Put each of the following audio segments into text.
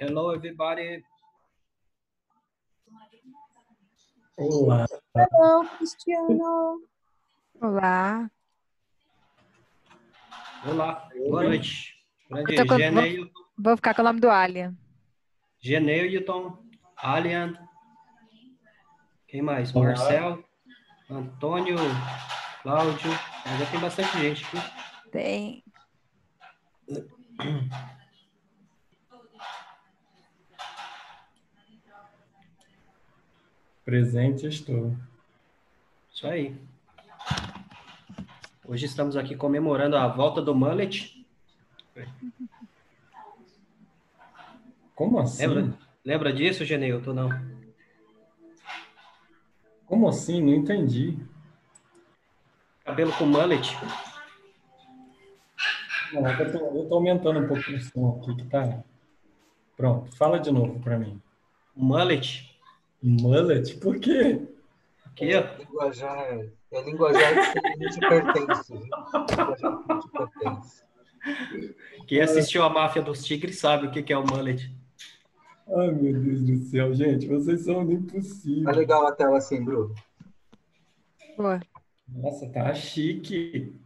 Hello, everybody. Olá. Hello, Cristiano. Olá. Olá, boa noite. Grande Eu tô com- Geneilton, Vou ficar com o nome do Alien. Alian. Quem mais? Olá. Marcel, Antônio, Cláudio. Já tem bastante gente aqui. Tem. Presente estou. Isso aí. Hoje estamos aqui comemorando a volta do Mullet. Como assim? Lembra disso, Geneilton? Não. Como assim? Não entendi. Cabelo com mullet. Não, eu tô aumentando um pouquinho o som aqui, que tá... Pronto, fala de novo para mim. Mullet. Mullet? Por quê? Aqui, ó. É linguajar que não te pertence. Linguajar que não te pertence. Quem assistiu a Máfia dos Tigres sabe o que é o mullet. Ai, meu Deus do céu, gente, vocês são Tá impossíveis. legal a tela assim, Bruno? Boa. Nossa, tá chique.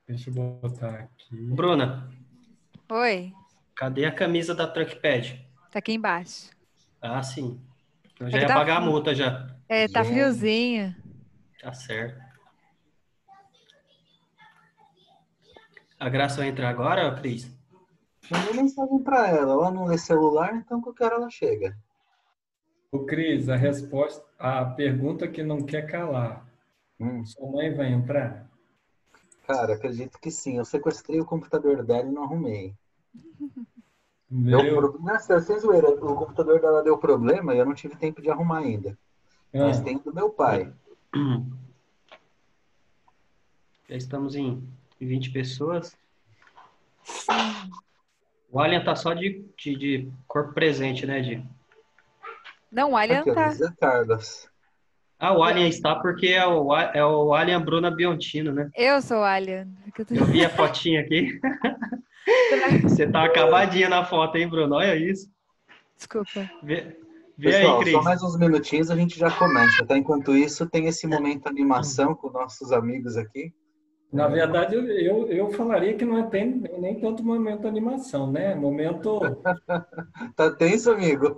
Deixa eu botar aqui. Bruna, Oi. cadê a camisa da Trackpad? Tá aqui embaixo. Ah, sim. Eu já É que ia tá pagar a frio. multa já. Tá Gente. friozinho. Tá certo. A Graça vai entrar agora, Cris? Mandei mensagem para ela. Ela não lê celular, então qualquer hora ela chega. Ô, Cris, a pergunta que não quer calar. Sua mãe vai entrar? Cara, acredito que sim. Eu sequestrei o computador dela e não arrumei. Meu... Nossa, sem zoeira, o computador dela deu problema e eu não tive tempo de arrumar ainda. Mas tem o do meu pai. Já estamos em 20 pessoas. O Alien tá só de corpo presente, né, Di? Não, o Alien Aqui, ó, tá. José Carlos. Ah, o Alien está porque é o Alien Bruna Biontino, né? Eu sou o Alien. Eu vi a fotinha aqui. Você tá acabadinha na foto, hein, Bruno? Olha isso. Desculpa. Vê aí, Pessoal, só Cris. mais uns minutinhos a gente já começa, tá? Enquanto isso, tem esse momento animação com nossos amigos aqui. Na verdade, eu falaria que não tem nem tanto momento animação, né? Momento... Tá tenso, amigo?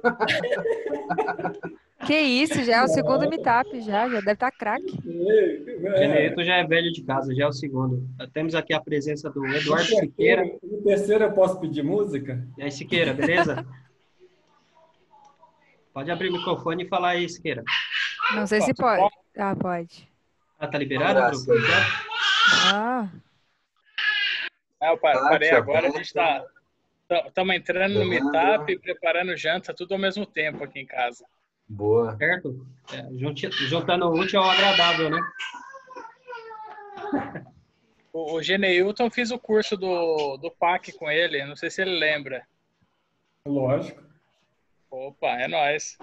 Que isso, já é o segundo meetup, já deve estar craque. Geneito já é velho de casa, já é o segundo. Temos aqui a presença do Eduardo Siqueira. No terceiro eu posso pedir música? E aí, Siqueira, beleza? Pode abrir o microfone e falar aí, Siqueira. Não sei se pode. Ah, pode. Ah, tá liberado, Bruno? Ah. Eu parei Kátia, agora, a Beto, gente estamos entrando no Leandro. meetup e preparando janta, tudo ao mesmo tempo aqui em casa. Boa. Certo? Juntando o útil ao agradável, né? O Geneilton, fiz o curso do PAC com ele, não sei se ele lembra. Lógico. Opa, é nóis.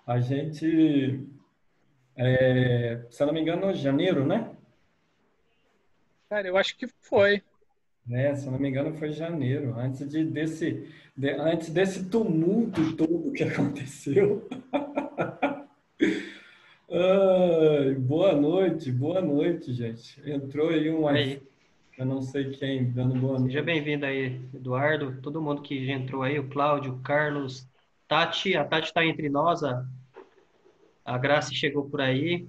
A gente, se eu não me engano, janeiro, né? Cara, eu acho que foi. Se eu não me engano, foi janeiro, antes desse tumulto todo que aconteceu. Ai, boa noite, gente. Entrou aí eu não sei quem, dando boa noite. Seja bem-vindo aí, Eduardo, todo mundo que já entrou aí, o Cláudio, o Carlos, Tati. A Tati está entre nós, a Graça chegou por aí.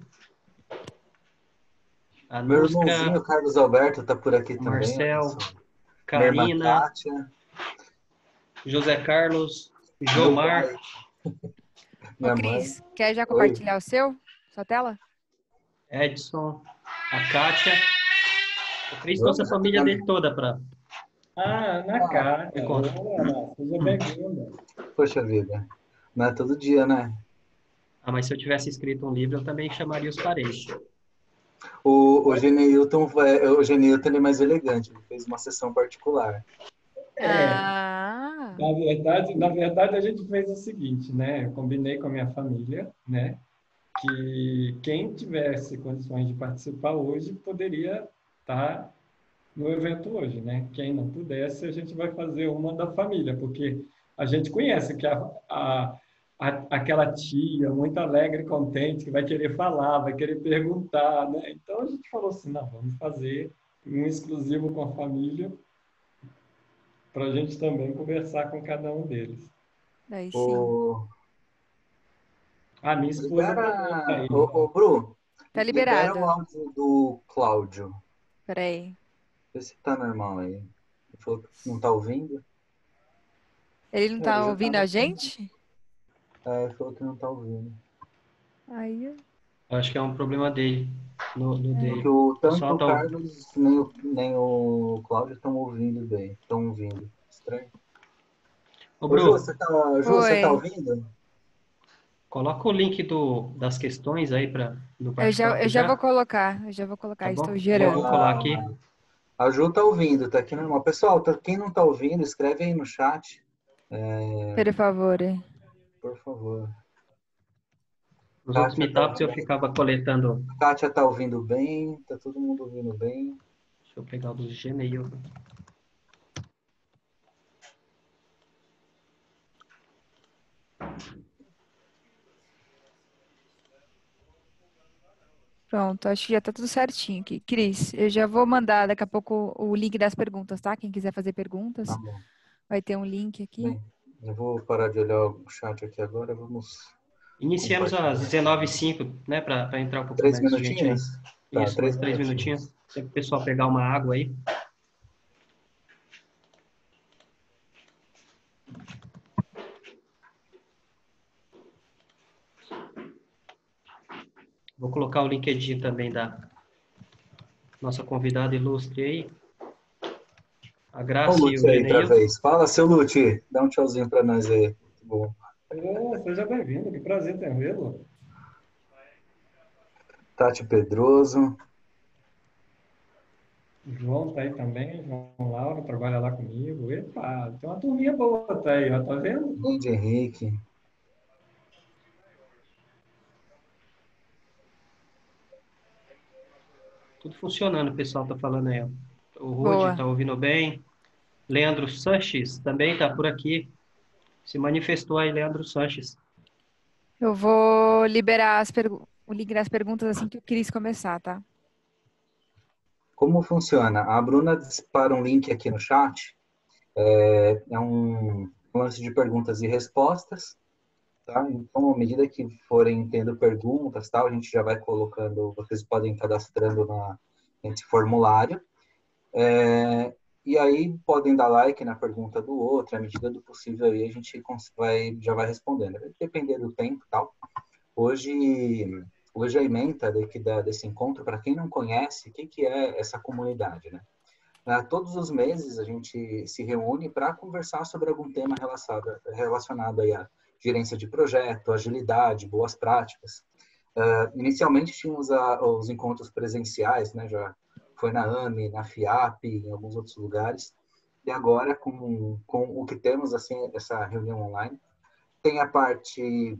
A Meu Nusca, irmãozinho, Carlos Alberto, tá por aqui também. Marcel, Minha irmã Karina, Kátia, José Carlos, Jomar. minha Ô, mãe. Cris, quer já compartilhar o seu? Sua tela? Edson, a Kátia. O Cris trouxe a família dele toda para... Ana Kátia, seja bem-vinda. Poxa vida, não é todo dia, né? Ah, mas se eu tivesse escrito um livro, eu também chamaria os parentes. O Geneilton ele é mais elegante, ele fez uma sessão particular. Na verdade, a gente fez o seguinte, né? Eu combinei com a minha família, né? Que quem tivesse condições de participar hoje poderia estar no evento hoje, né? Quem não pudesse, a gente vai fazer uma da família, porque a gente conhece que aquela tia muito alegre e contente que vai querer falar, vai querer perguntar, né? Então a gente falou assim, não, vamos fazer um exclusivo com a família para a gente também conversar com cada um deles. Aí sim. O... A minha esposa também está aí. Bru, Tá libera liberado. o áudio do Cláudio. Peraí. Vê se tá normal aí. Ele falou que não tá ouvindo. Ele não Ele tá já ouvindo tava- a gente? Ele falou que não tá ouvindo. Aí, Acho que é um problema dele, no Porque dele. O tanto pessoal o tá... Carlos nem o Cláudio estão ouvindo bem. Estão ouvindo. Estranho. Ô, Ô, Ju, Bru, você tá oi. ouvindo? coloca o link das questões aí no bate-papo Eu já vou já, colocar. Eu já vou colocar. tá Estou bom? E eu vou gerando. colar aqui. A Ju tá ouvindo, tá aqui normal. Pessoal, quem não tá ouvindo, escreve aí no chat, Por favor. por favor. Os outros Kátia tá meetups eu ouvindo, ficava coletando. Kátia tá ouvindo bem, tá todo mundo ouvindo bem. Deixa eu pegar o do Gmail. Pronto, acho que já tá tudo certinho aqui. Cris, eu já vou mandar daqui a pouco o link das perguntas, tá? Quem quiser fazer perguntas, Tá bom. vai ter um link aqui. Bem, eu vou parar de olhar o chat aqui agora, vamos Iniciamos às 19h05, né? Para entrar um pouco 3 mais de gente aí. minutinhos? Tá, Isso, 3 mais 3 minutinhos. minutinhos. Sempre o pessoal pegar uma água aí. Vou colocar o LinkedIn também da nossa convidada ilustre aí. A Olha Graça o e Lute o aí outra Geneilton. vez. Fala, seu Lute. Dá um tchauzinho pra nós aí. Muito bom. Seja bem-vindo, que prazer ter vê-lo. Tati Pedroso. O João tá aí também, João Lauro trabalha lá comigo. Epa, tem uma turminha boa tá aí, ó, tá vendo? Luiz Henrique. Tudo funcionando, o pessoal tá falando aí. Ó. O Rude Boa. tá ouvindo bem. Leandro Sanches também tá por aqui. Se manifestou aí, Leandro Sanches. Eu vou liberar o link das perguntas assim que o Cris começar, tá? Como funciona? A Bruna dispara um link aqui no chat. É um lance de perguntas e respostas. Tá? Então, à medida que forem tendo perguntas, tá, a gente já vai colocando, vocês podem cadastrando nesse formulário. E aí podem dar like na pergunta do outro, à medida do possível aí a gente já vai respondendo. Vai depender do tempo e tal. Hoje a ementa desse encontro, para quem não conhece, o que é essa comunidade, né? Todos os meses a gente se reúne para conversar sobre algum tema relacionado aí à gerência de projeto, agilidade, boas práticas. Inicialmente tínhamos os encontros presenciais, né? Já foi na AME, na FIAP, em alguns outros lugares. E agora, com o que temos, assim, essa reunião online, tem a parte...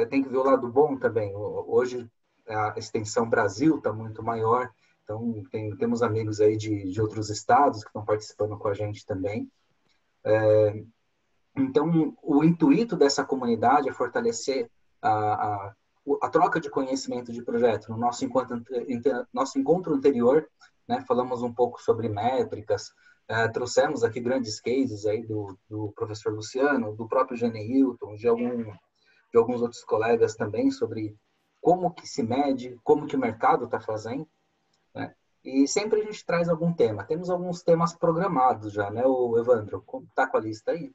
tem que ver o lado bom também. Hoje, a extensão Brasil está muito maior, então temos amigos aí de outros estados que estão participando com a gente também. Então, o intuito dessa comunidade é fortalecer a troca de conhecimento de projeto. No nosso encontro anterior, né, falamos um pouco sobre métricas, trouxemos aqui grandes cases aí do professor Luciano, do próprio Geneilton, de alguns outros colegas também, sobre como que se mede, como que o mercado está fazendo, né? E sempre a gente traz algum tema. Temos alguns temas programados já, né, o Evandro? Está com a lista aí?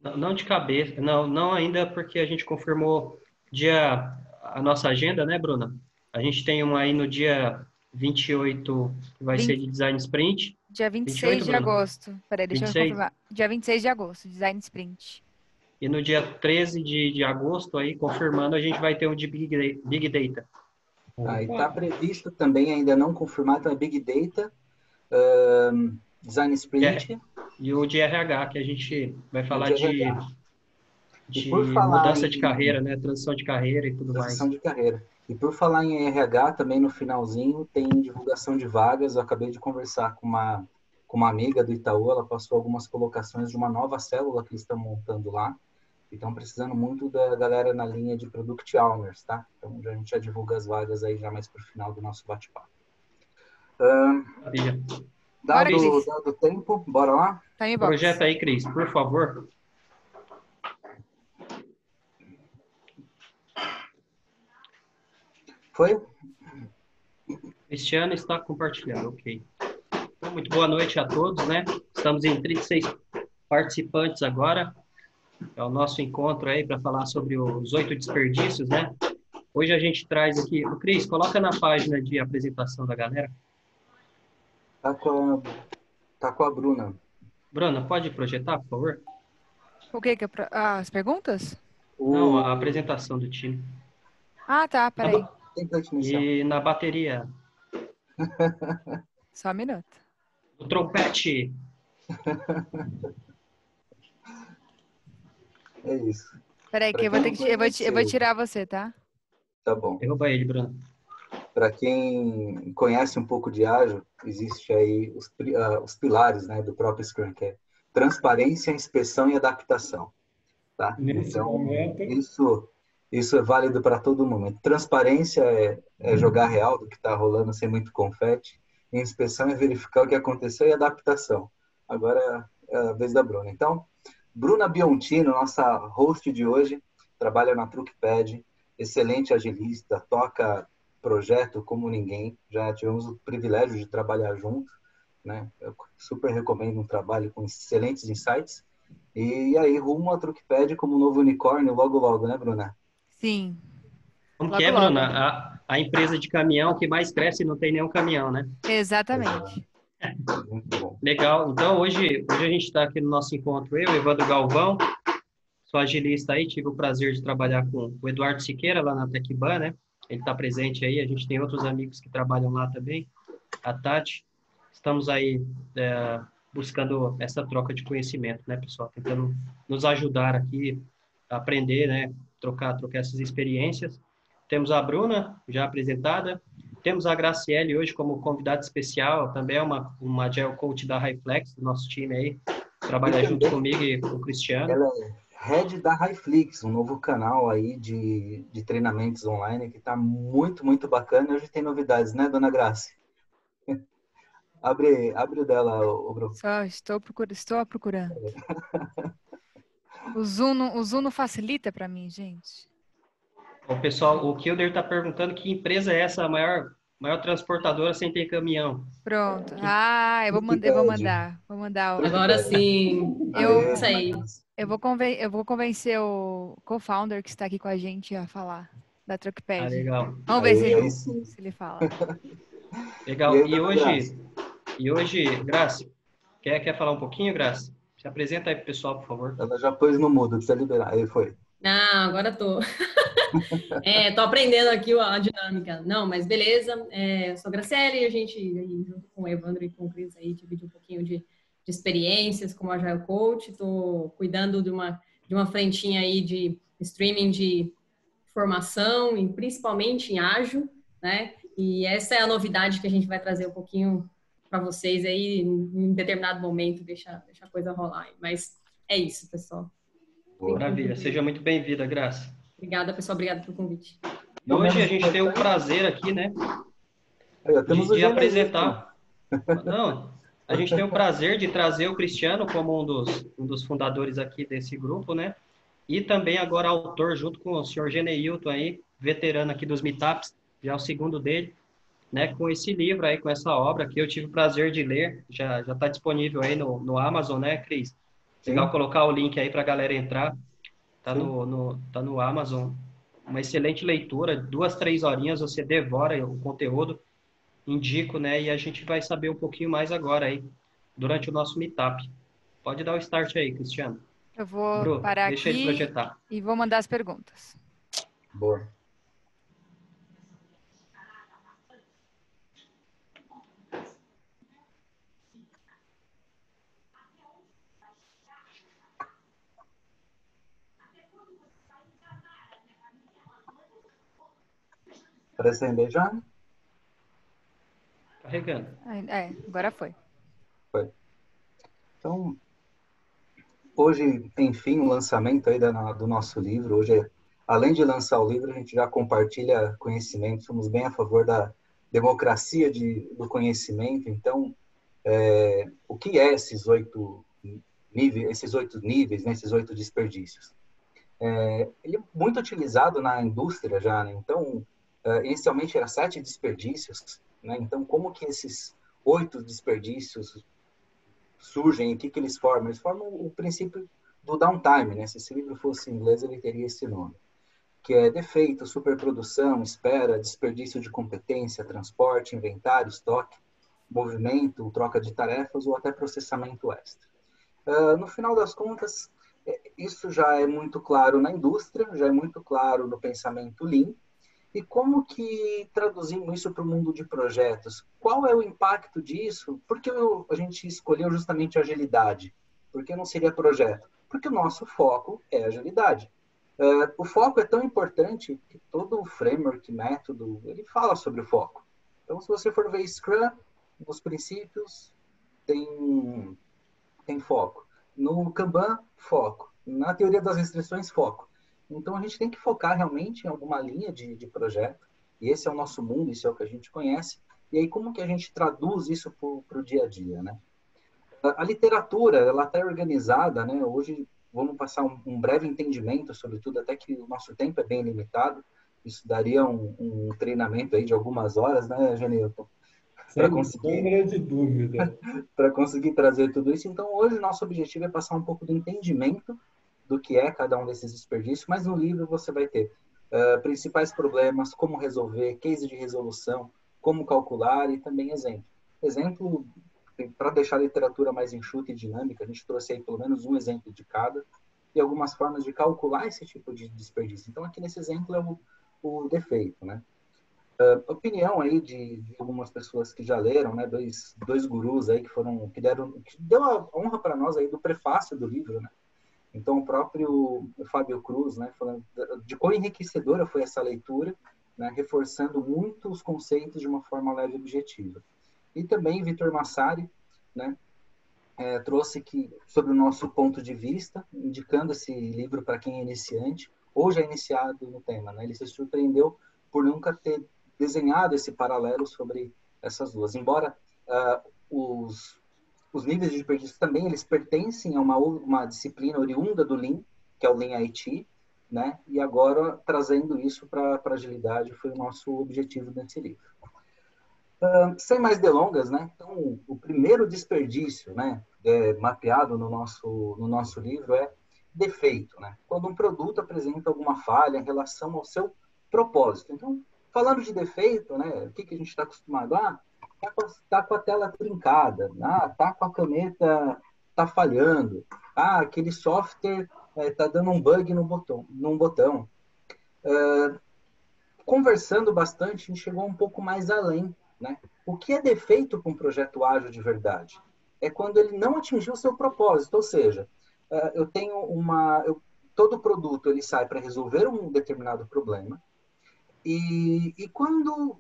Não de cabeça, não ainda, porque a gente confirmou a nossa agenda, né, Bruna? A gente tem uma aí no dia 28, que vai ser de Design Sprint. Dia 26 28, de Bruna? agosto. Peraí, deixa eu 26? confirmar. Dia 26 de agosto, Design Sprint. E no dia 13 de agosto, aí, confirmando, a gente vai ter um de Big Data. E está previsto também, ainda não confirmado, então é Big Data, Design Sprint. E o de RH, que a gente vai falar de mudança de carreira, né? Transição de carreira e tudo mais. Transição de carreira. E por falar em RH, também no finalzinho tem divulgação de vagas. Eu acabei de conversar com uma amiga do Itaú, ela passou algumas colocações de uma nova célula que eles estão montando lá. E estão precisando muito da galera na linha de Product Owners, tá? Então a gente já divulga as vagas aí já mais para o final do nosso bate-papo. Maravilha. Bora, Cris. Dado o tempo, bora lá? Time box. Projeta aí, Cris, por favor. Foi? Cristiano está compartilhando, ok. Então, muito boa noite a todos, né? Estamos em 36 participantes agora. É o nosso encontro aí para falar sobre os 8 desperdícios, né? Hoje a gente traz aqui... O Cris, coloca na página de apresentação da galera. Tá com a Bruna. Bruna, pode projetar, por favor? O que que é as perguntas? Não, a apresentação do time. Ah, tá, peraí. Template inicial. E na bateria, Só um minuto. o trompete. É isso. Peraí, que eu vou ter que eu vou tirar você, tá? Tá bom. Derruba ele, Bruno. Para quem conhece um pouco de ágil, existe aí os pilares, né, do próprio Scrum, que é transparência, inspeção e adaptação. Tá? Nesse Então, momento, isso é válido para todo momento. Transparência é jogar real do que está rolando sem muito confete. E inspeção é verificar o que aconteceu e adaptação. Agora é a vez da Bruna. Então, Bruna Biontino, nossa host de hoje, trabalha na Truckpad, excelente agilista, toca projeto como ninguém. Já tivemos o privilégio de trabalhar junto, né? Eu super recomendo um trabalho com excelentes insights. E aí, rumo a Truckpad como novo unicórnio, logo, logo, né, Bruna? Sim. Como que Logo, é, logo. Bruna? A empresa de caminhão que mais cresce e não tem nenhum caminhão, né? Exatamente. Muito bom. Legal. Então, hoje a gente está aqui no nosso encontro, eu, Evandro Galvão, sou agilista aí, tive o prazer de trabalhar com o Eduardo Siqueira, lá na Tecban, né? Ele está presente aí, a gente tem outros amigos que trabalham lá também, a Tati. Estamos aí buscando essa troca de conhecimento, né, pessoal? Tentando nos ajudar aqui a aprender, né? Trocar essas experiências. Temos a Bruna, já apresentada. Temos a Graciele hoje como convidada especial, também é uma Agile Coach da Highflex, do nosso time aí. Trabalha E junto também comigo e com o Cristiano. ela é head da Highflix, um novo canal aí de treinamentos online que está muito, muito bacana. Hoje tem novidades, né, dona Grace? Abre o dela, o Bruno. Só estou procurando. O Zoom não facilita para mim, gente. O pessoal, o Kilder está perguntando que empresa é essa, a maior transportadora sem ter caminhão. Pronto. Ah, eu vou mandar. Vou mandar. Agora sim, Eu, isso aí. eu vou convencer o co-founder que está aqui com a gente a falar da Ah, Truckpad. legal. Vamos ver Aí sim. se ele fala. Legal. E aí, dona Grace? E hoje, Graça, quer falar um pouquinho, Graça? Se apresenta aí pro pessoal, por favor. Ela já pôs no mudo, precisa liberar. Aí foi. Ah, agora tô. Tô aprendendo aqui a dinâmica. Não, mas beleza. Eu sou a Graciele, a gente, aí, junto com o Evandro e com o Cris, aí, divide um pouquinho de experiências como Agile Coach. Estou cuidando de uma frentinha aí de streaming de formação, e principalmente em ágil, né? E essa é a novidade que a gente vai trazer um pouquinho para vocês aí em determinado momento, deixa a coisa rolar. Mas é isso, pessoal. Maravilha. Seja muito bem-vinda, Graça. Obrigada, pessoal. Obrigada pelo convite. E hoje a gente tem o prazer aqui, né, de apresentar. Não, a gente tem o prazer de trazer o Cristiano como um dos fundadores aqui desse grupo, né? E também agora autor, junto com o senhor Geneilton aí, veterano aqui dos Meetups, já é o segundo dele, né? Com esse livro aí, com essa obra que eu tive o prazer de ler, já está disponível aí no Amazon, né, Cris? Legal colocar o link aí para a galera entrar. Tá no Amazon. Uma excelente leitura, 2, 3 horinhas você devora o conteúdo, indico, né? E a gente vai saber um pouquinho mais agora aí, durante o nosso meetup. Pode dar o start aí, Cristiano. Eu vou Bru, parar deixa ele aqui projetar. e vou mandar as perguntas. Boa. Aparecendo aí já? Carregando. Agora foi. Foi. Então, hoje, enfim, o lançamento aí do nosso livro. Hoje, além de lançar o livro, a gente já compartilha conhecimento. Somos bem a favor da democracia do conhecimento. Então, o que é esses 8 níveis, né, esses 8 desperdícios? Ele é muito utilizado na indústria já, né? Então, inicialmente era 7 desperdícios, né? Então, como que esses 8 desperdícios surgem, o que eles formam? Eles formam o princípio do downtime, né? Se esse livro fosse em inglês, ele teria esse nome, que é defeito, superprodução, espera, desperdício de competência, transporte, inventário, estoque, movimento, troca de tarefas ou até processamento extra. No final das contas, isso já é muito claro na indústria, já é muito claro no pensamento Lean. E como que traduzimos isso para o mundo de projetos? Qual é o impacto disso? Por que a gente escolheu justamente agilidade? Por que não seria projeto? Porque o nosso foco é agilidade. O foco é tão importante que todo o framework, método, ele fala sobre o foco. Então, se você for ver Scrum, nos princípios, tem foco. No Kanban, foco. Na teoria das restrições, foco. Então, a gente tem que focar realmente em alguma linha de projeto. E esse é o nosso mundo, isso é o que a gente conhece. E aí, como que a gente traduz isso para o dia a dia, né? A literatura, ela está organizada, né? Hoje, vamos passar um breve entendimento sobre tudo, até que o nosso tempo é bem limitado. Isso daria um treinamento aí de algumas horas, né, Genilton? Sem sombra de dúvida. Para conseguir trazer tudo isso. Então, hoje, nosso objetivo é passar um pouco do entendimento do que é cada um desses desperdícios, mas no livro você vai ter principais problemas, como resolver, case de resolução, como calcular e também exemplo. Exemplo, para deixar a literatura mais enxuta e dinâmica, a gente trouxe aí pelo menos um exemplo de cada e algumas formas de calcular esse tipo de desperdício. Então, aqui nesse exemplo é o defeito, né? Opinião aí de algumas pessoas que já leram, né? Dois gurus aí que deu a honra para nós aí do prefácio do livro, né? Então, o próprio Fábio Cruz, né, falando de quão enriquecedora foi essa leitura, né, reforçando muito os conceitos de uma forma leve e objetiva. E também Vitor Massari, né, trouxe sobre o nosso ponto de vista, indicando esse livro para quem é iniciante ou já iniciado no tema. Né? Ele se surpreendeu por nunca ter desenhado esse paralelo sobre essas duas. Embora os níveis de desperdício também, eles pertencem a uma disciplina oriunda do Lean, que é o Lean IT, né? E agora, trazendo isso para a agilidade, foi o nosso objetivo nesse livro. Sem mais delongas, né? Então, o primeiro desperdício, né, mapeado no nosso livro é defeito, né? Quando um produto apresenta alguma falha em relação ao seu propósito. Então, falando de defeito, né, o que a gente está acostumado a tá com a tela trincada, tá com a caneta, tá falhando, aquele software tá dando um bug num botão. Conversando bastante, a gente chegou um pouco mais além, né? O que é defeito com um projeto ágil de verdade? É quando ele não atingiu o seu propósito, ou seja, eu tenho todo produto ele sai para resolver um determinado problema, e quando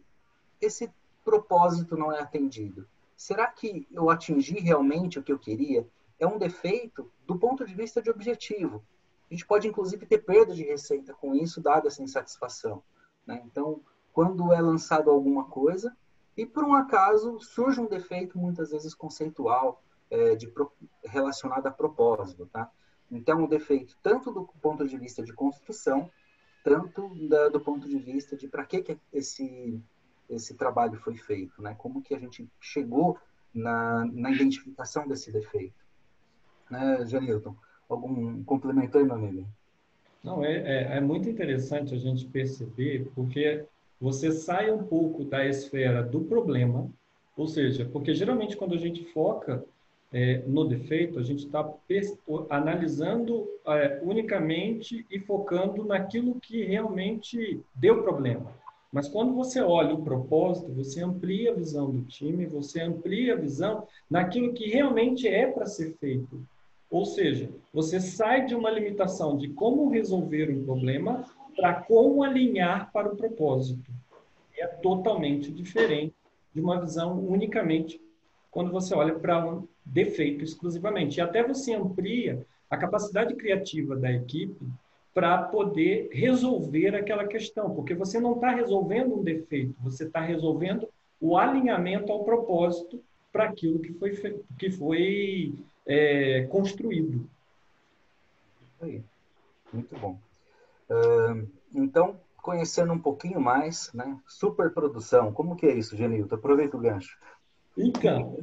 esse propósito não é atendido, será que eu atingi realmente o que eu queria? É um defeito do ponto de vista de objetivo. A gente pode, inclusive, ter perda de receita com isso, dada essa insatisfação. Né? Então, quando é lançado alguma coisa, e por um acaso surge um defeito, muitas vezes conceitual, relacionado a propósito. Tá? Então, o defeito, tanto do ponto de vista de construção, tanto do ponto de vista de para que esse trabalho foi feito, né? Como que a gente chegou na identificação desse defeito. Né, Janilton? Algum complemento aí, meu amigo? Não, é muito interessante a gente perceber, porque você sai um pouco da esfera do problema, ou seja, porque geralmente quando a gente foca no defeito, a gente está analisando unicamente e focando naquilo que realmente deu problema. Mas quando você olha o propósito, você amplia a visão do time, você amplia a visão naquilo que realmente é para ser feito. Ou seja, você sai de uma limitação de como resolver um problema para como alinhar para o propósito. é totalmente diferente de uma visão unicamente quando você olha para um defeito exclusivamente. E até você amplia a capacidade criativa da equipe para poder resolver aquela questão, porque você não está resolvendo um defeito, você está resolvendo o alinhamento ao propósito para aquilo que foi construído. Aí, muito bom. Então, conhecendo um pouquinho mais, né? Superprodução, como que é isso, Genilton? Aproveita o gancho. Então,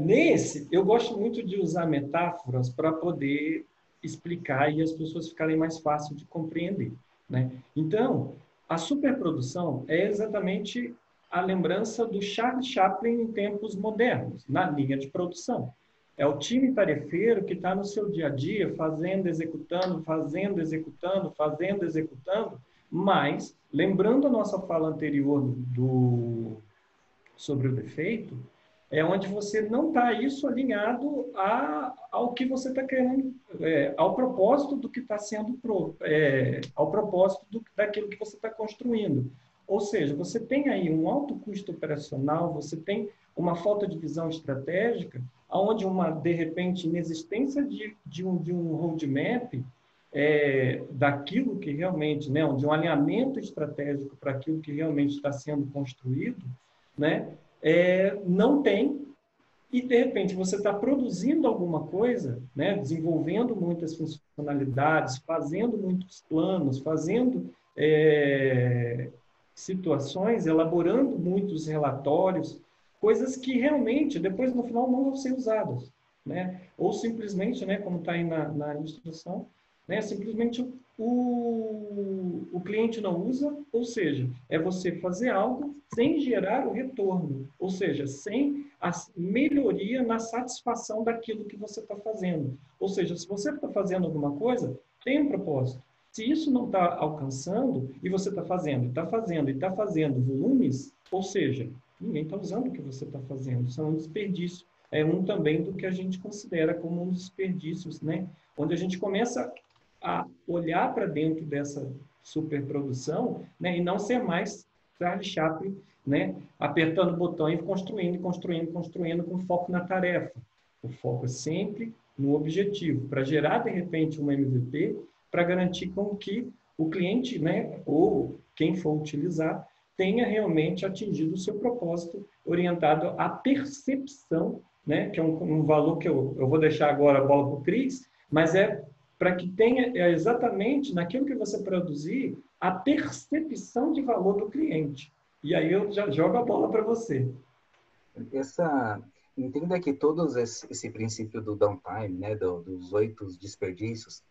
nesse, eu gosto muito de usar metáforas para poder explicar e as pessoas ficarem mais fáceis de compreender, né? Então, a superprodução é exatamente a lembrança do Charles Chaplin em tempos modernos, na linha de produção. É o time tarefeiro que está no seu dia a dia, fazendo, executando, fazendo, executando, fazendo, executando, mas, lembrando a nossa fala anterior sobre o defeito, é onde você não está isso alinhado ao que você está querendo, ao propósito do que está sendo, ao propósito daquilo que você está construindo. Ou seja, você tem aí um alto custo operacional, você tem uma falta de visão estratégica, onde de repente, inexistência de um roadmap daquilo que realmente, né, de um alinhamento estratégico para aquilo que realmente está sendo construído, né, não tem, e de repente você está produzindo alguma coisa, né, desenvolvendo muitas funcionalidades, fazendo muitos planos, fazendo situações, elaborando muitos relatórios, coisas que realmente depois no final não vão ser usadas, né? Ou simplesmente, né, como está aí na instrução, né, simplesmente o cliente não usa, ou seja, é você fazer algo sem gerar o retorno, ou seja, sem a melhoria na satisfação daquilo que você está fazendo. Ou seja, se você está fazendo alguma coisa, tem um propósito. Se isso não está alcançando, e você está fazendo, e está fazendo volumes, ou seja, ninguém está usando o que você está fazendo, isso é um desperdício. É um também do que a gente considera como um desperdícios, né? Onde a gente começa a olhar para dentro dessa superprodução, né? E não ser mais Charlie Chaplin, né? Apertando o botão e construindo, construindo, construindo com foco na tarefa. O foco é sempre no objetivo, para gerar, de repente, um MVP, para garantir com que o cliente, né, ou quem for utilizar, tenha realmente atingido o seu propósito orientado à percepção, né, que é um valor que eu vou deixar agora a bola para o Cris, mas para que tenha exatamente naquilo que você produzir a percepção de valor do cliente. E aí eu já jogo a bola para você. Entenda que todos esse princípio do downtime, né, dos 8 desperdícios,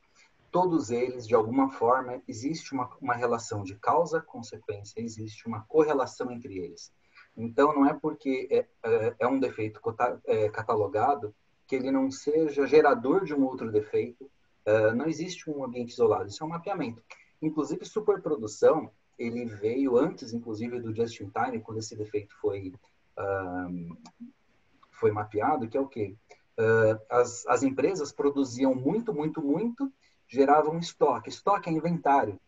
todos eles, de alguma forma, existe uma relação de causa-consequência, existe uma correlação entre eles. Então, não é porque é um defeito catalogado que ele não seja gerador de um outro defeito. Não existe um ambiente isolado, isso é um mapeamento. Inclusive, superprodução, ele veio antes, inclusive, do just-in-time, quando esse defeito foi mapeado, que é o quê? As empresas produziam muito, muito, muito, geravam estoque. Estoque é inventário.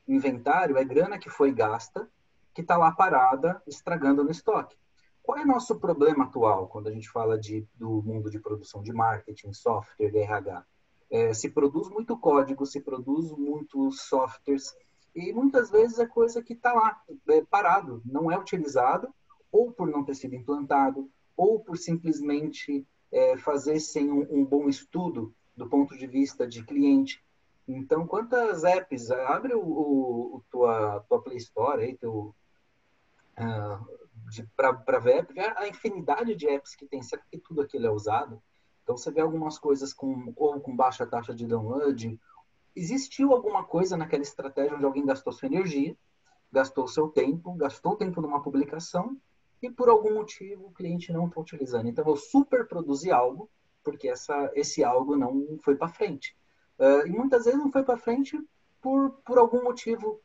Inventário é grana que foi gasta, que está lá parada, estragando no estoque. Qual é o nosso problema atual, quando a gente fala do mundo de produção de marketing, software, de RH? Se produz muito código, se produz muitos softwares, e muitas vezes é coisa que está lá, parado, não é utilizado, ou por não ter sido implantado, ou por simplesmente fazer sem um bom estudo do ponto de vista de cliente. Então, quantas apps? Abre tua Play Store aí, para ver a infinidade de apps que tem. Será que tudo aquilo é usado? Então, você vê algumas coisas com baixa taxa de download. Existiu alguma coisa naquela estratégia onde alguém gastou sua energia, gastou seu tempo, gastou o tempo numa publicação e, por algum motivo, o cliente não está utilizando. Então, eu superproduzi algo porque esse algo não foi para frente. E muitas vezes não foi para frente por algum motivo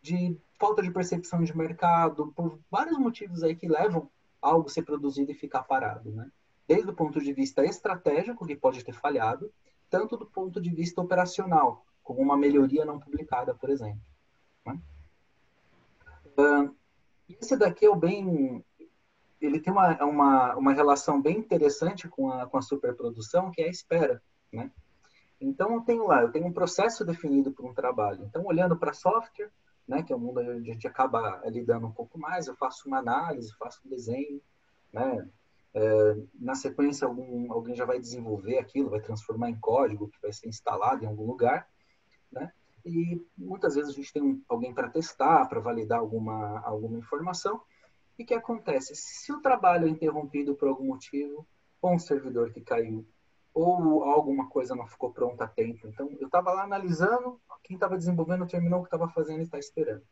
de falta de percepção de mercado, por vários motivos aí que levam algo a ser produzido e ficar parado, né? Desde o ponto de vista estratégico, que pode ter falhado, tanto do ponto de vista operacional, como uma melhoria não publicada, por exemplo. Né? Esse daqui é o bem... Ele tem uma relação bem interessante com a superprodução, que é a espera, né? Então, eu tenho um processo definido para um trabalho. Então, olhando para software, né, que é um mundo onde a gente acaba lidando um pouco mais, eu faço uma análise, faço um desenho, né? Na sequência, alguém já vai desenvolver aquilo, vai transformar em código que vai ser instalado em algum lugar, né? E muitas vezes a gente tem alguém para testar, para validar alguma informação. E o que acontece? Se o trabalho é interrompido por algum motivo, ou um servidor que caiu, ou alguma coisa não ficou pronta a tempo. Então, eu estava lá analisando, quem estava desenvolvendo terminou o que estava fazendo e está esperando.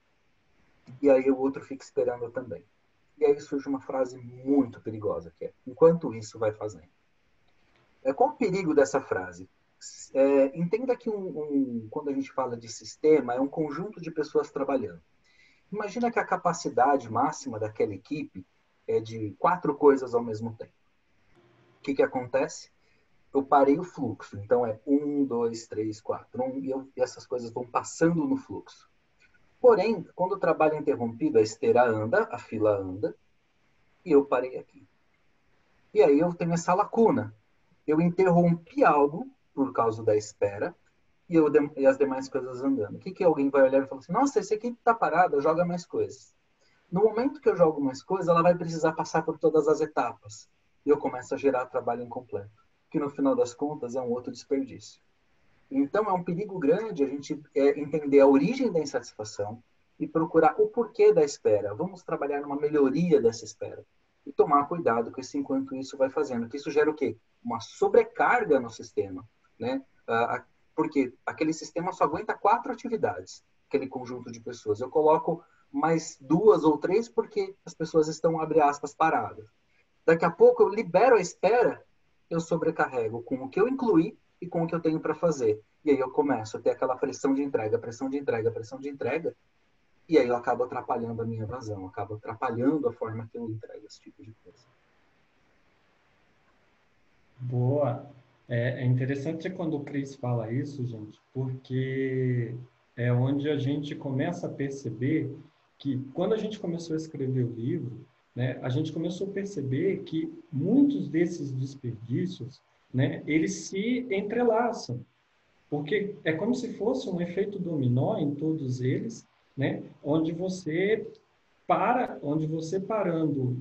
E aí o outro fica esperando também. E aí surge uma frase muito perigosa, que é, enquanto isso vai fazendo. Qual o perigo dessa frase? Entenda que quando a gente fala de sistema, é um conjunto de pessoas trabalhando. Imagina que a capacidade máxima daquela equipe é de 4 coisas ao mesmo tempo. O que acontece? Eu parei o fluxo. Então, 1, 2, 3, 4, 1, e essas coisas vão passando no fluxo. Porém, quando o trabalho é interrompido, a esteira anda, a fila anda, e eu parei aqui. E aí eu tenho essa lacuna. Eu interrompi algo por causa da espera, e as demais coisas andando. O que alguém vai olhar e falar assim, nossa, esse aqui está parado, joga mais coisas. No momento que eu jogo mais coisas, ela vai precisar passar por todas as etapas. E eu começo a gerar trabalho incompleto, que no final das contas é um outro desperdício. Então é um perigo grande a gente entender a origem da insatisfação e procurar o porquê da espera. Vamos trabalhar numa melhoria dessa espera. E tomar cuidado com esse enquanto isso vai fazendo. Que isso gera o quê? Uma sobrecarga no sistema, né? Porque aquele sistema só aguenta 4 atividades, aquele conjunto de pessoas. Eu coloco mais 2 ou 3 porque as pessoas estão, abre aspas, paradas. Daqui a pouco eu libero a espera, eu sobrecarrego com o que eu incluí e com o que eu tenho para fazer. E aí eu começo a ter aquela pressão de entrega, pressão de entrega, pressão de entrega, e aí eu acabo atrapalhando a minha evasão, acabo atrapalhando a forma que eu entrego esse tipo de coisa. Boa. É interessante quando o Cris fala isso, gente, porque é onde a gente começa a perceber que, quando a gente começou a escrever o livro, né, a gente começou a perceber que muitos desses desperdícios, né, eles se entrelaçam, porque é como se fosse um efeito dominó em todos eles, né, onde você parando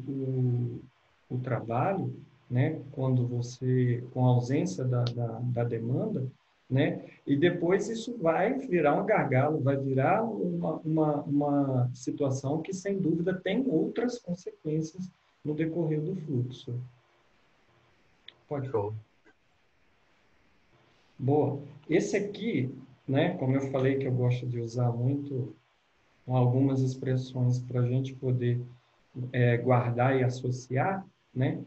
o trabalho, né, quando você, com a ausência da demanda, né, e depois isso vai virar um gargalo, vai virar uma situação que, sem dúvida, tem outras consequências no decorrer do fluxo. Pode falar. Boa. Esse aqui, né, como eu falei que eu gosto de usar muito algumas expressões para a gente poder guardar e associar, né?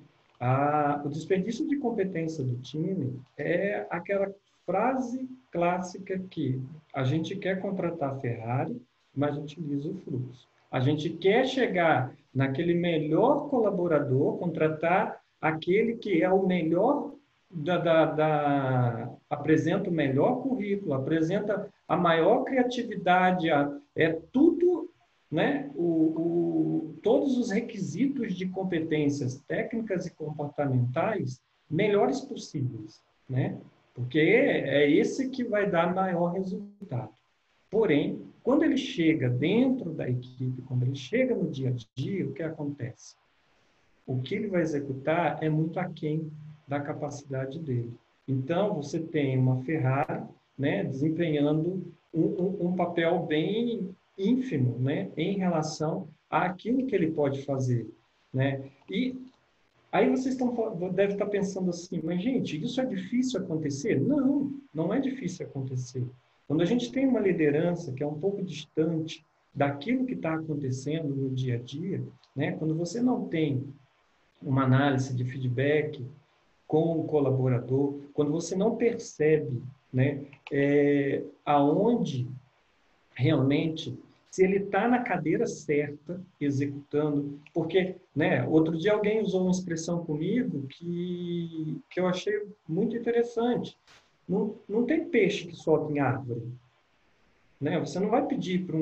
O desperdício de competência do time é aquela frase clássica que a gente quer contratar a Ferrari, mas utiliza o fluxo. A gente quer chegar naquele melhor colaborador, contratar aquele que é o melhor, apresenta o melhor currículo, apresenta a maior criatividade, tudo, né? Todos os requisitos de competências técnicas e comportamentais melhores possíveis, né? Porque é esse que vai dar maior resultado. Porém, quando ele chega dentro da equipe, quando ele chega no dia a dia, o que acontece? O que ele vai executar é muito aquém da capacidade dele. Então, você tem uma Ferrari, né, desempenhando um papel bem ínfimo, né, em relação àquilo que ele pode fazer, né? E aí vocês devem estar pensando assim, mas gente, isso é difícil acontecer? Não, não é difícil acontecer. Quando a gente tem uma liderança que é um pouco distante daquilo que está acontecendo no dia a dia, né, quando você não tem uma análise de feedback com o colaborador, quando você não percebe, né, aonde realmente, se ele está na cadeira certa, executando, porque, né, outro dia alguém usou uma expressão comigo que eu achei muito interessante. Não tem peixe que sobe em árvore. né? Você não vai pedir para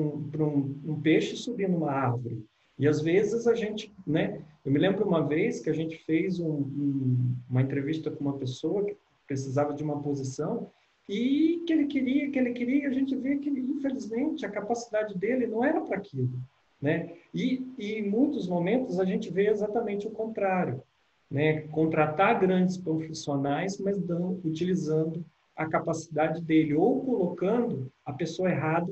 um peixe subir numa árvore. E às vezes a gente, né? Eu me lembro uma vez que a gente fez uma entrevista com uma pessoa que precisava de uma posição e que ele queria, a gente vê que infelizmente a capacidade dele não era para aquilo, né? E em muitos momentos a gente vê exatamente o contrário, né? Contratar grandes profissionais, mas utilizando a capacidade dele ou colocando a pessoa errada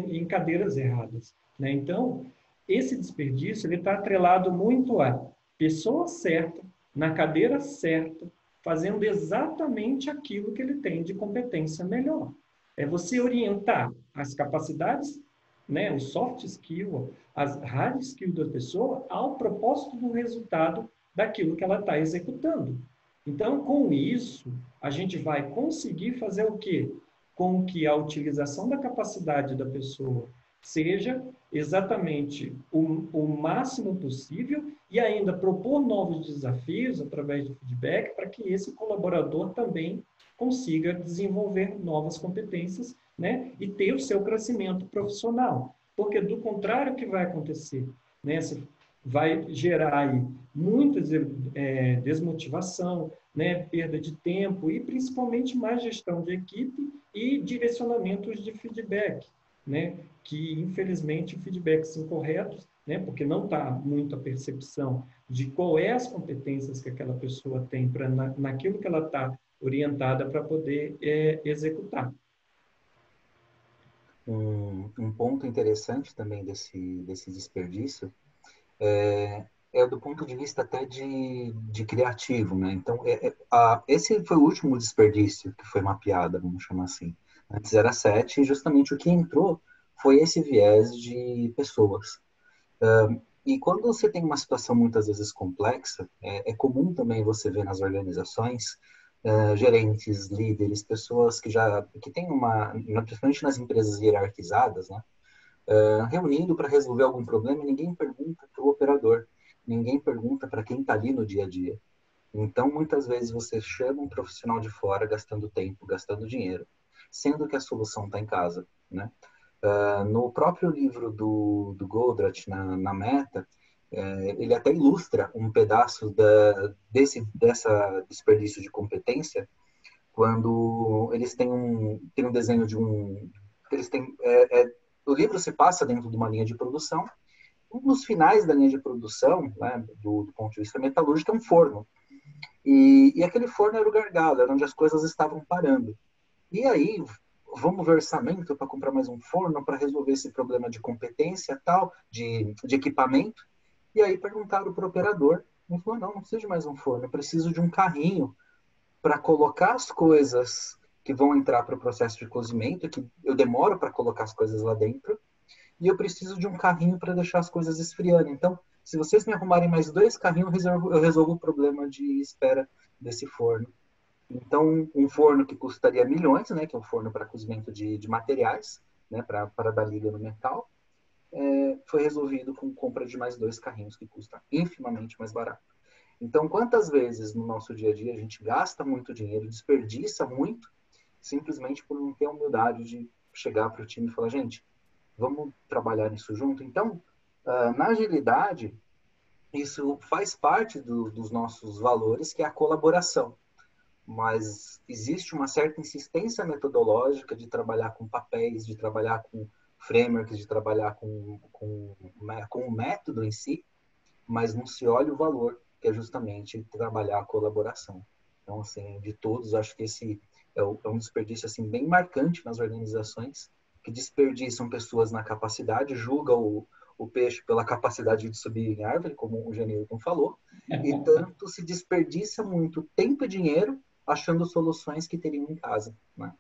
em cadeiras erradas, né? Então, esse desperdício ele está atrelado muito à pessoa certa, na cadeira certa, fazendo exatamente aquilo que ele tem de competência melhor. É você orientar as capacidades, né, o soft skill, as hard skill da pessoa ao propósito do resultado daquilo que ela está executando. Então, com isso, a gente vai conseguir fazer o quê? Com que a utilização da capacidade da pessoa seja exatamente o máximo possível e ainda propor novos desafios através do feedback para que esse colaborador também consiga desenvolver novas competências, né, e ter o seu crescimento profissional. Porque, do contrário, o que vai acontecer? Né? Você vai gerar aí muita desmotivação, né, perda de tempo e, principalmente, mais gestão de equipe e direcionamentos de feedback, né, que, infelizmente, feedbacks incorretos, né, porque não está muito a percepção de qual é as competências que aquela pessoa tem naquilo que ela está orientada para poder executar. Um ponto interessante também desse desperdício é do ponto de vista até de criativo, né? Então, esse foi o último desperdício que foi mapeado, vamos chamar assim. Antes era 7, e justamente o que entrou foi esse viés de pessoas. E quando você tem uma situação muitas vezes complexa, é comum também você ver nas organizações gerentes, líderes, pessoas que têm principalmente nas empresas hierarquizadas, né? Reunindo para resolver algum problema e ninguém pergunta para o operador, ninguém pergunta para quem está ali no dia a dia. Então, muitas vezes você chama um profissional de fora gastando tempo, gastando dinheiro, sendo que a solução está em casa, né? No próprio livro do Goldratt, na Meta, ele até ilustra um pedaço dessa desperdício de competência, quando eles têm um desenho de um... Eles têm, o livro se passa dentro de uma linha de produção. Um dos finais da linha de produção, né, do ponto de vista metalúrgico, é um forno. E aquele forno era o gargalo, era onde as coisas estavam parando. E aí, vamos ver orçamento para comprar mais um forno, para resolver esse problema de competência, tal, de equipamento. E aí perguntaram para o operador, ele falou, não preciso de mais um forno, eu preciso de um carrinho para colocar as coisas que vão entrar para o processo de cozimento, que eu demoro para colocar as coisas lá dentro, e eu preciso de um carrinho para deixar as coisas esfriando. Então, se vocês me arrumarem mais 2 carrinhos, eu resolvo o problema de espera desse forno. Então, um forno que custaria milhões, né, que é um forno para cozimento de materiais, né, para dar liga no metal, foi resolvido com compra de mais 2 carrinhos que custam infimamente mais barato. Então, quantas vezes no nosso dia a dia a gente gasta muito dinheiro, desperdiça muito, simplesmente por não ter a humildade de chegar para o time e falar, gente, vamos trabalhar nisso junto? Então, na agilidade, isso faz parte dos nossos valores, que é a colaboração. Mas existe uma certa insistência metodológica de trabalhar com papéis, de trabalhar com frameworks, de trabalhar com o método em si, mas não se olha o valor, que é justamente trabalhar a colaboração. Então, assim, de todos, acho que esse é um desperdício assim, bem marcante nas organizações, que desperdiçam pessoas na capacidade, julgam o peixe pela capacidade de subir em árvore, como o Genilton falou, e tanto se desperdiça muito tempo e dinheiro achando soluções que teriam em casa, né?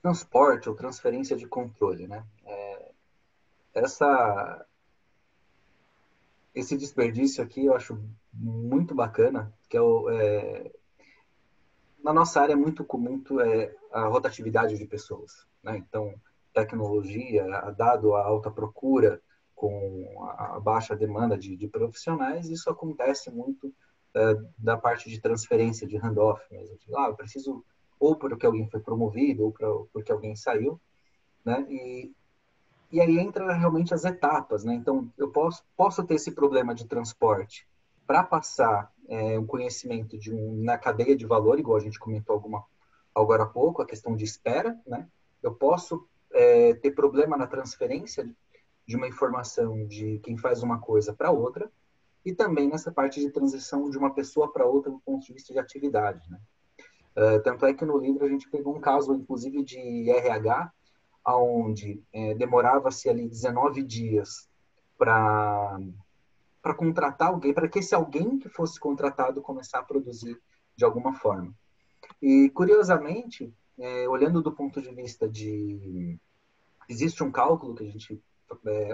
Transporte ou transferência de controle, né? Esse desperdício aqui eu acho muito bacana, que na nossa área é muito comum a rotatividade de pessoas, né? Então, tecnologia, dado a alta procura com a baixa demanda de profissionais, isso acontece muito da parte de transferência, de handoff mesmo. Eu preciso ou porque alguém foi promovido, ou porque alguém saiu, né? E aí entra realmente as etapas, né? Então, eu posso ter esse problema de transporte para passar um conhecimento na cadeia de valor, igual a gente comentou agora há pouco, a questão de espera, né? Eu posso ter problema na transferência de uma informação de quem faz uma coisa para outra, e também nessa parte de transição de uma pessoa para outra do ponto de vista de atividade, né? Tanto é que no livro a gente pegou um caso, inclusive, de RH, onde demorava-se ali 19 dias para contratar alguém, para que esse alguém que fosse contratado começar a produzir de alguma forma. E, curiosamente, olhando do ponto de vista de... Existe um cálculo que a gente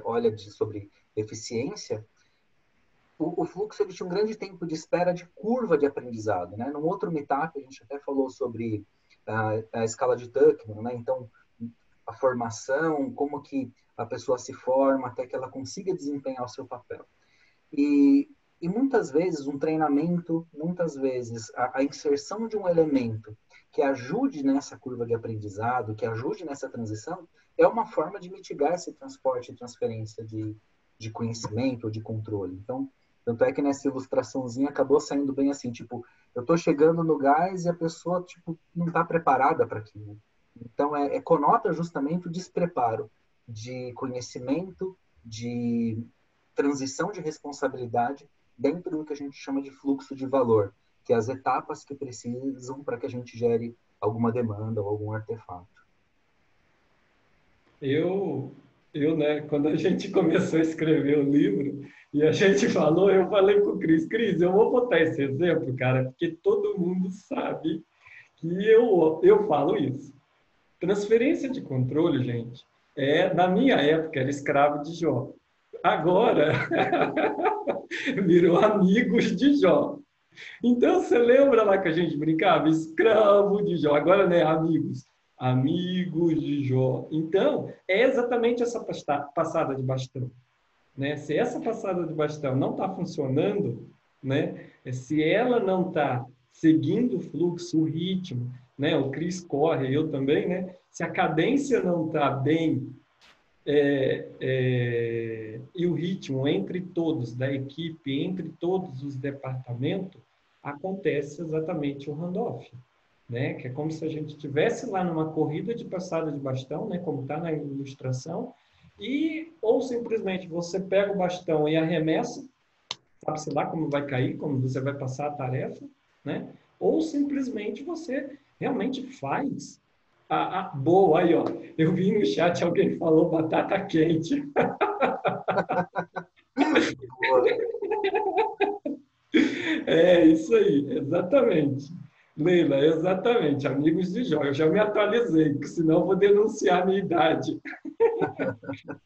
olha sobre eficiência. O fluxo ele tinha um grande tempo de espera de curva de aprendizado, né? Num outro meetup, a gente até falou sobre a escala de Tuckman, né? Então, a formação, como que a pessoa se forma até que ela consiga desempenhar o seu papel. E muitas vezes um treinamento, muitas vezes a inserção de um elemento que ajude nessa curva de aprendizado, que ajude nessa transição, é uma forma de mitigar esse transporte e transferência de conhecimento ou de controle. Então, tanto é que nessa ilustraçãozinha acabou saindo bem assim, tipo, eu estou chegando no gás e a pessoa, tipo, não está preparada para aquilo. Então, conota justamente o despreparo de conhecimento, de transição de responsabilidade dentro do que a gente chama de fluxo de valor, que é as etapas que precisam para que a gente gere alguma demanda ou algum artefato. Né, quando a gente começou a escrever o livro e a gente falou, eu falei com o Cris, eu vou botar esse exemplo, cara, porque todo mundo sabe que eu falo isso. Transferência de controle, gente, na minha época era escravo de Jó. Agora, virou amigos de Jó. Então, você lembra lá que a gente brincava? Escravo de Jó. Agora, né, amigos. Amigos de Jó. Então, é exatamente essa passada de bastão. Né? Se essa passada de bastão não está funcionando, né? Se ela não está seguindo o fluxo, o ritmo, né? O Cris corre, eu também, né? Se a cadência não está bem e o ritmo entre todos da equipe, entre todos os departamentos, acontece exatamente o handoff, né? Que é como se a gente estivesse lá numa corrida de passada de bastão, né? Como está na ilustração, ou simplesmente você pega o bastão e arremessa, sabe-se lá como vai cair, como você vai passar a tarefa, né? Ou simplesmente você realmente faz boa, aí, ó. Eu vi no chat alguém falou batata quente. É isso aí, exatamente. Leila, exatamente. Amigos de Jó. Eu já me atualizei, porque senão eu vou denunciar a minha idade.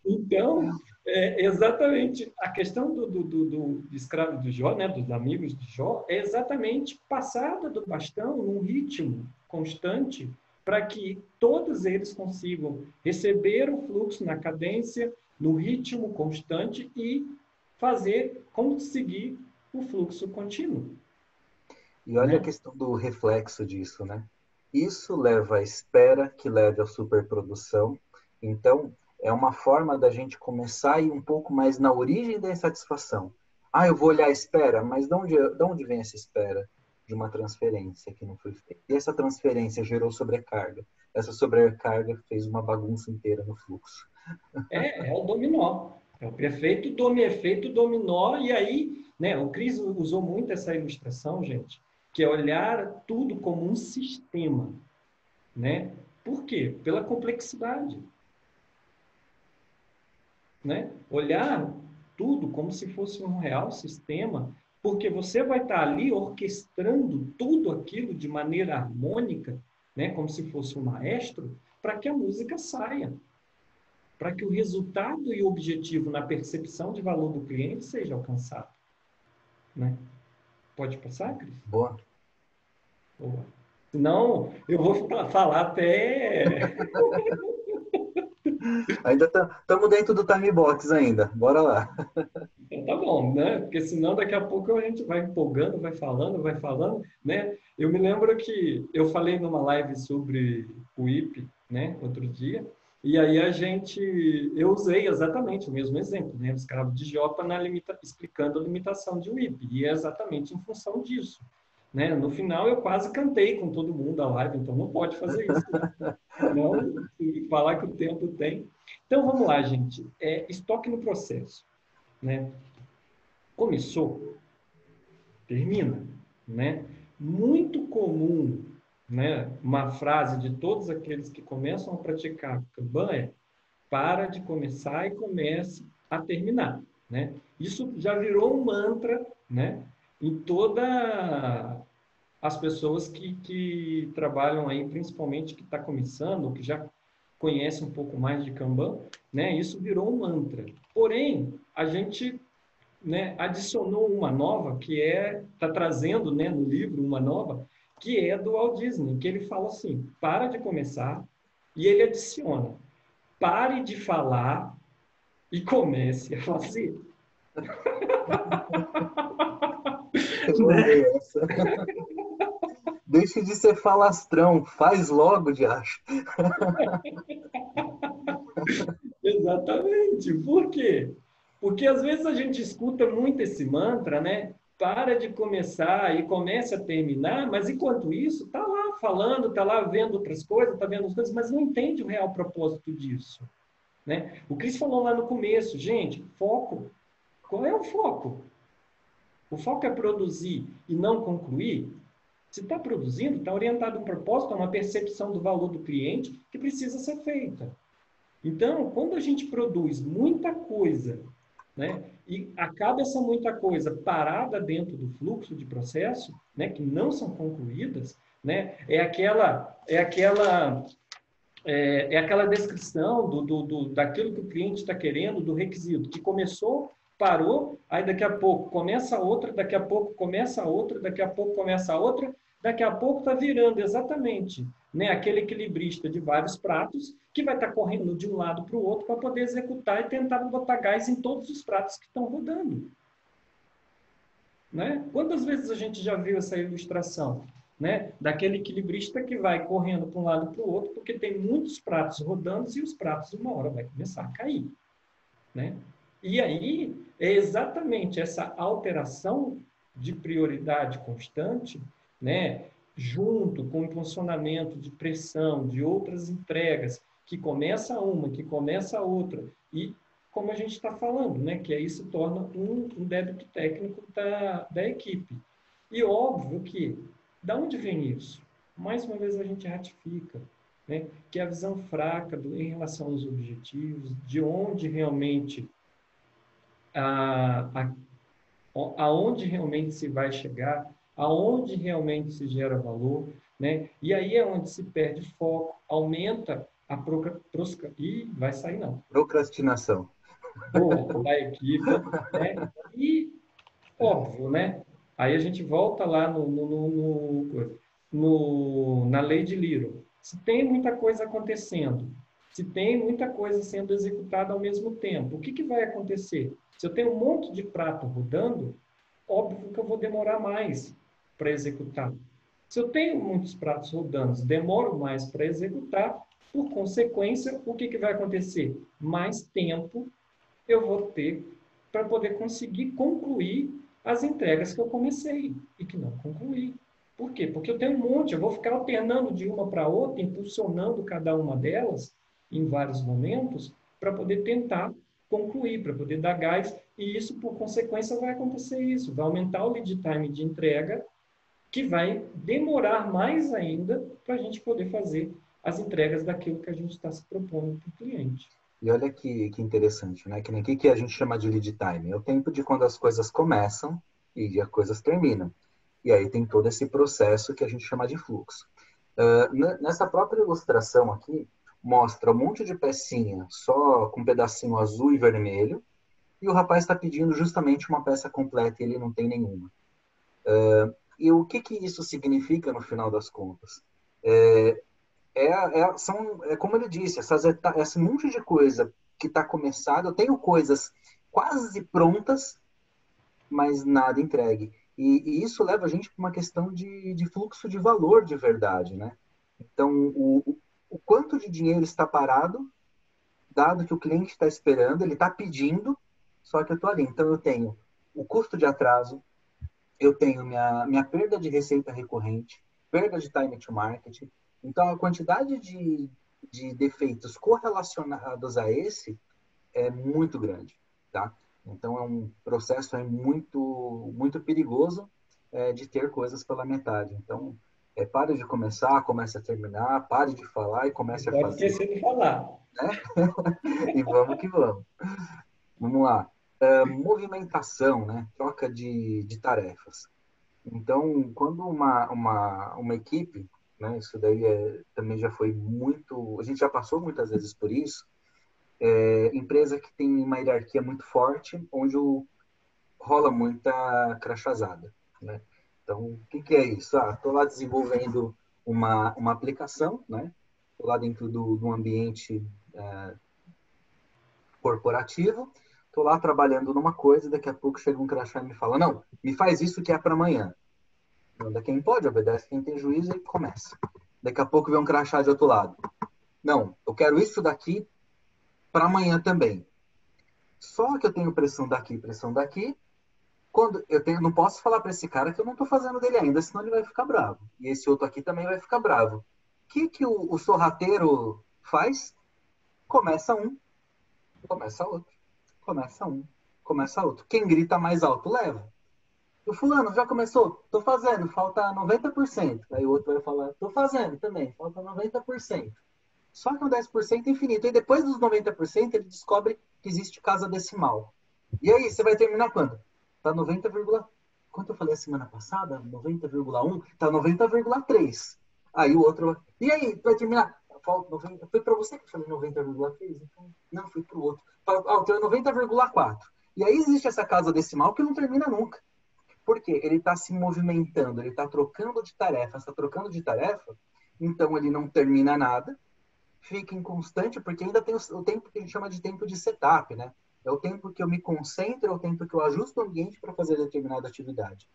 Então, exatamente, a questão do escravo de Jó, né, dos amigos de Jó, é exatamente passada do bastão num ritmo constante para que todos eles consigam receber o fluxo na cadência, no ritmo constante e conseguir o fluxo contínuo. E olha, né, a questão do reflexo disso, né? Isso leva à espera, que leva à superprodução. Então, é uma forma da gente começar a ir um pouco mais na origem da insatisfação. Eu vou olhar a espera, mas de onde vem essa espera? De uma transferência que não foi feita. E essa transferência gerou sobrecarga. Essa sobrecarga fez uma bagunça inteira no fluxo. É o dominó. É o efeito dominó. E aí, né, o Cris usou muito essa ilustração, gente, que é olhar tudo como um sistema. Né? Por quê? Pela complexidade. Né? Olhar tudo como se fosse um real sistema, porque você vai estar ali orquestrando tudo aquilo de maneira harmônica, né? Como se fosse um maestro, para que a música saia, para que o resultado e o objetivo na percepção de valor do cliente seja alcançado. Né? Pode passar, Cris? Boa. Senão, eu vou falar até... Ainda estamos dentro do time box ainda. Bora lá. Então tá bom, né? Porque senão daqui a pouco a gente vai empolgando, vai falando, né? Eu me lembro que eu falei numa live sobre o IP, né? Outro dia, e aí eu usei exatamente o mesmo exemplo, né? O escravo de Jota explicando a limitação de WIP, e é exatamente em função disso, né? No final eu quase cantei com todo mundo a live, então não pode fazer isso, né? Não falar que o tempo tem. Então vamos lá, gente. Estoque no processo, né? Começou, termina, né? Muito comum, né? Uma frase de todos aqueles que começam a praticar Kanban é: para de começar e comece a terminar, né? Isso já virou um mantra, né? Em toda as pessoas que trabalham aí, principalmente que está começando, ou que já conhece um pouco mais de Kanban, né? Isso virou um mantra. Porém, a gente, né, adicionou uma nova, que está trazendo, né, no livro uma nova, que é do Walt Disney, que ele fala assim: para de começar, e ele adiciona: pare de falar e comece a fazer. Eu amei essa. Deixe de ser falastrão, faz logo, de acho. Exatamente. Por quê? Porque às vezes a gente escuta muito esse mantra, né? Para de começar e comece a terminar, mas enquanto isso, está lá falando, está lá vendo outras coisas, está vendo outras coisas, mas não entende o real propósito disso, né? O Cris falou lá no começo, gente, foco. Qual é o foco? O foco é produzir e não concluir? Se está produzindo, está orientado a um propósito, a uma percepção do valor do cliente que precisa ser feita. Então, quando a gente produz muita coisa, né, e acaba essa muita coisa parada dentro do fluxo de processo, né, que não são concluídas, né, é aquela descrição daquilo que o cliente está querendo, do requisito, que começou, parou, aí daqui a pouco começa outra, daqui a pouco começa outra, daqui a pouco começa outra, daqui a pouco está virando exatamente, né, aquele equilibrista de vários pratos que vai estar correndo de um lado para o outro para poder executar e tentar botar gás em todos os pratos que estão rodando. Né? Quantas vezes a gente já viu essa ilustração? Né? Daquele equilibrista que vai correndo para um lado para o outro, porque tem muitos pratos rodando e os pratos, uma hora, vai começar a cair. Né? E aí, é exatamente essa alteração de prioridade constante, né? Junto com o funcionamento de pressão de outras entregas, que começa uma, que começa outra, e como a gente está falando, né? Que aí se torna um débito técnico da equipe. E óbvio que, da onde vem isso? Mais uma vez a gente ratifica, né? Que a visão fraca em relação aos objetivos, de onde realmente aonde realmente se vai chegar, aonde realmente se gera valor, né? E aí é onde se perde foco, aumenta a vai sair não. Procrastinação. Boa, da equipe, né? E óbvio, né? Aí a gente volta lá na lei de Little. Se tem muita coisa acontecendo, se tem muita coisa sendo executada ao mesmo tempo, o que vai acontecer? Se eu tenho um monte de prato rodando, óbvio que eu vou demorar mais para executar. Se eu tenho muitos pratos rodando, demoro mais para executar, por consequência, o que vai acontecer? Mais tempo eu vou ter para poder conseguir concluir as entregas que eu comecei e que não concluí. Por quê? Porque eu tenho um monte, eu vou ficar alternando de uma para outra, impulsionando cada uma delas em vários momentos para poder tentar concluir, para poder dar gás, e isso, por consequência, vai acontecer isso, vai aumentar o lead time de entrega, que vai demorar mais ainda para a gente poder fazer as entregas daquilo que a gente está se propondo para o cliente. E olha que interessante, né? Que nem que a gente chama de lead time. É o tempo de quando as coisas começam e as coisas terminam. E aí tem todo esse processo que a gente chama de fluxo. Nessa própria ilustração aqui, mostra um monte de pecinha só com um pedacinho azul e vermelho, e o rapaz está pedindo justamente uma peça completa e ele não tem nenhuma. E o que isso significa no final das contas? É como ele disse, esse monte de coisa que está começado, eu tenho coisas quase prontas, mas nada entregue. E isso leva a gente para uma questão de fluxo de valor de verdade, né? Então, o quanto de dinheiro está parado, dado que o cliente está esperando, ele está pedindo, só que eu estou ali. Então, eu tenho o custo de atraso, eu tenho minha perda de receita recorrente, perda de time to market. Então, a quantidade de defeitos correlacionados a esse é muito grande, tá? Então, é um processo muito, muito perigoso de ter coisas pela metade. Então, pare de começar, comece a terminar, pare de falar e comece a Pode fazer. esquecer de falar. E vamos que vamos. Vamos lá. Movimentação, né? Troca de tarefas. Então, quando uma equipe, né? Isso daí também já foi muito... A gente já passou muitas vezes por isso. Empresa que tem uma hierarquia muito forte, onde rola muita crachazada, né? Então, o que é isso? Estou lá desenvolvendo uma aplicação, né? Estou lá dentro de um ambiente corporativo, estou lá trabalhando numa coisa, daqui a pouco chega um crachá e me fala, não, me faz isso que é para amanhã. Manda quem pode, obedece quem tem juízo e começa. Daqui a pouco vem um crachá de outro lado. Não, eu quero isso daqui para amanhã também. Só que eu tenho pressão daqui. Quando não posso falar para esse cara que eu não estou fazendo dele ainda, senão ele vai ficar bravo. E esse outro aqui também vai ficar bravo. O que o sorrateiro faz? Começa um, começa outro. Começa um, começa outro. Quem grita mais alto leva. O fulano já começou? Tô fazendo, falta 90%. Aí o outro vai falar, tô fazendo também, falta 90%. Só que um 10% é infinito. E depois dos 90%, ele descobre que existe casa decimal. E aí, você vai terminar quando? Tá 90, quanto eu falei a semana passada? 90,1? Tá 90,3. Aí o outro... E aí, vai terminar? Falta 90. Foi para você que eu falei 90,3? Então, não, foi para o outro. O teu é 90,4. E aí existe essa casa decimal que não termina nunca. Por quê? Ele está se movimentando, ele está trocando de tarefa, então ele não termina nada, fica inconstante, porque ainda tem o tempo que a gente chama de tempo de setup, né? É o tempo que eu me concentro, é o tempo que eu ajusto o ambiente para fazer determinada atividade.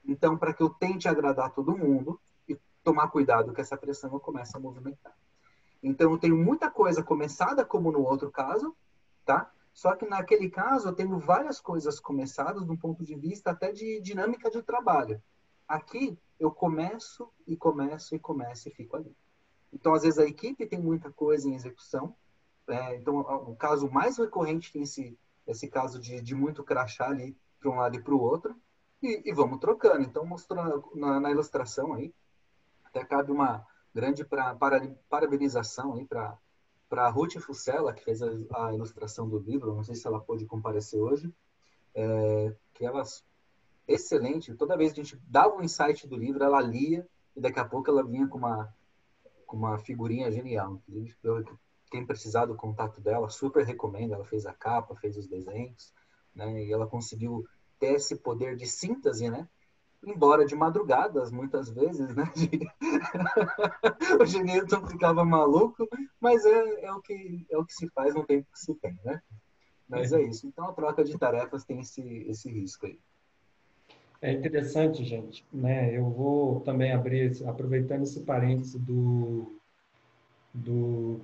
Então, para que eu tente agradar todo mundo e tomar cuidado que essa pressão eu comece a movimentar. Então, eu tenho muita coisa começada, como no outro caso, tá? Só que naquele caso eu tenho várias coisas começadas do ponto de vista até de dinâmica de trabalho. Aqui eu começo e fico ali. Então, às vezes, a equipe tem muita coisa em execução. Então, o caso mais recorrente tem esse caso de muito crachá ali para um lado e para o outro. E vamos trocando. Então, mostrando na ilustração aí, até cabe uma grande parabenização aí para a Ruth Fussella, que fez a ilustração do livro. Não sei se ela pôde comparecer hoje. Que ela excelente. Toda vez que a gente dava um insight do livro, ela lia e daqui a pouco ela vinha com uma figurinha genial. Inclusive, quem precisar do contato dela, super recomendo. Ela fez a capa, fez os desenhos, né? E ela conseguiu ter esse poder de síntese, né? Embora de madrugadas, muitas vezes, né? O Genilton ficava maluco, mas é o que se faz no tempo que se tem, né? Mas é isso. Então, a troca de tarefas tem esse risco aí. É interessante, gente, né? Eu vou também aproveitando esse parêntese do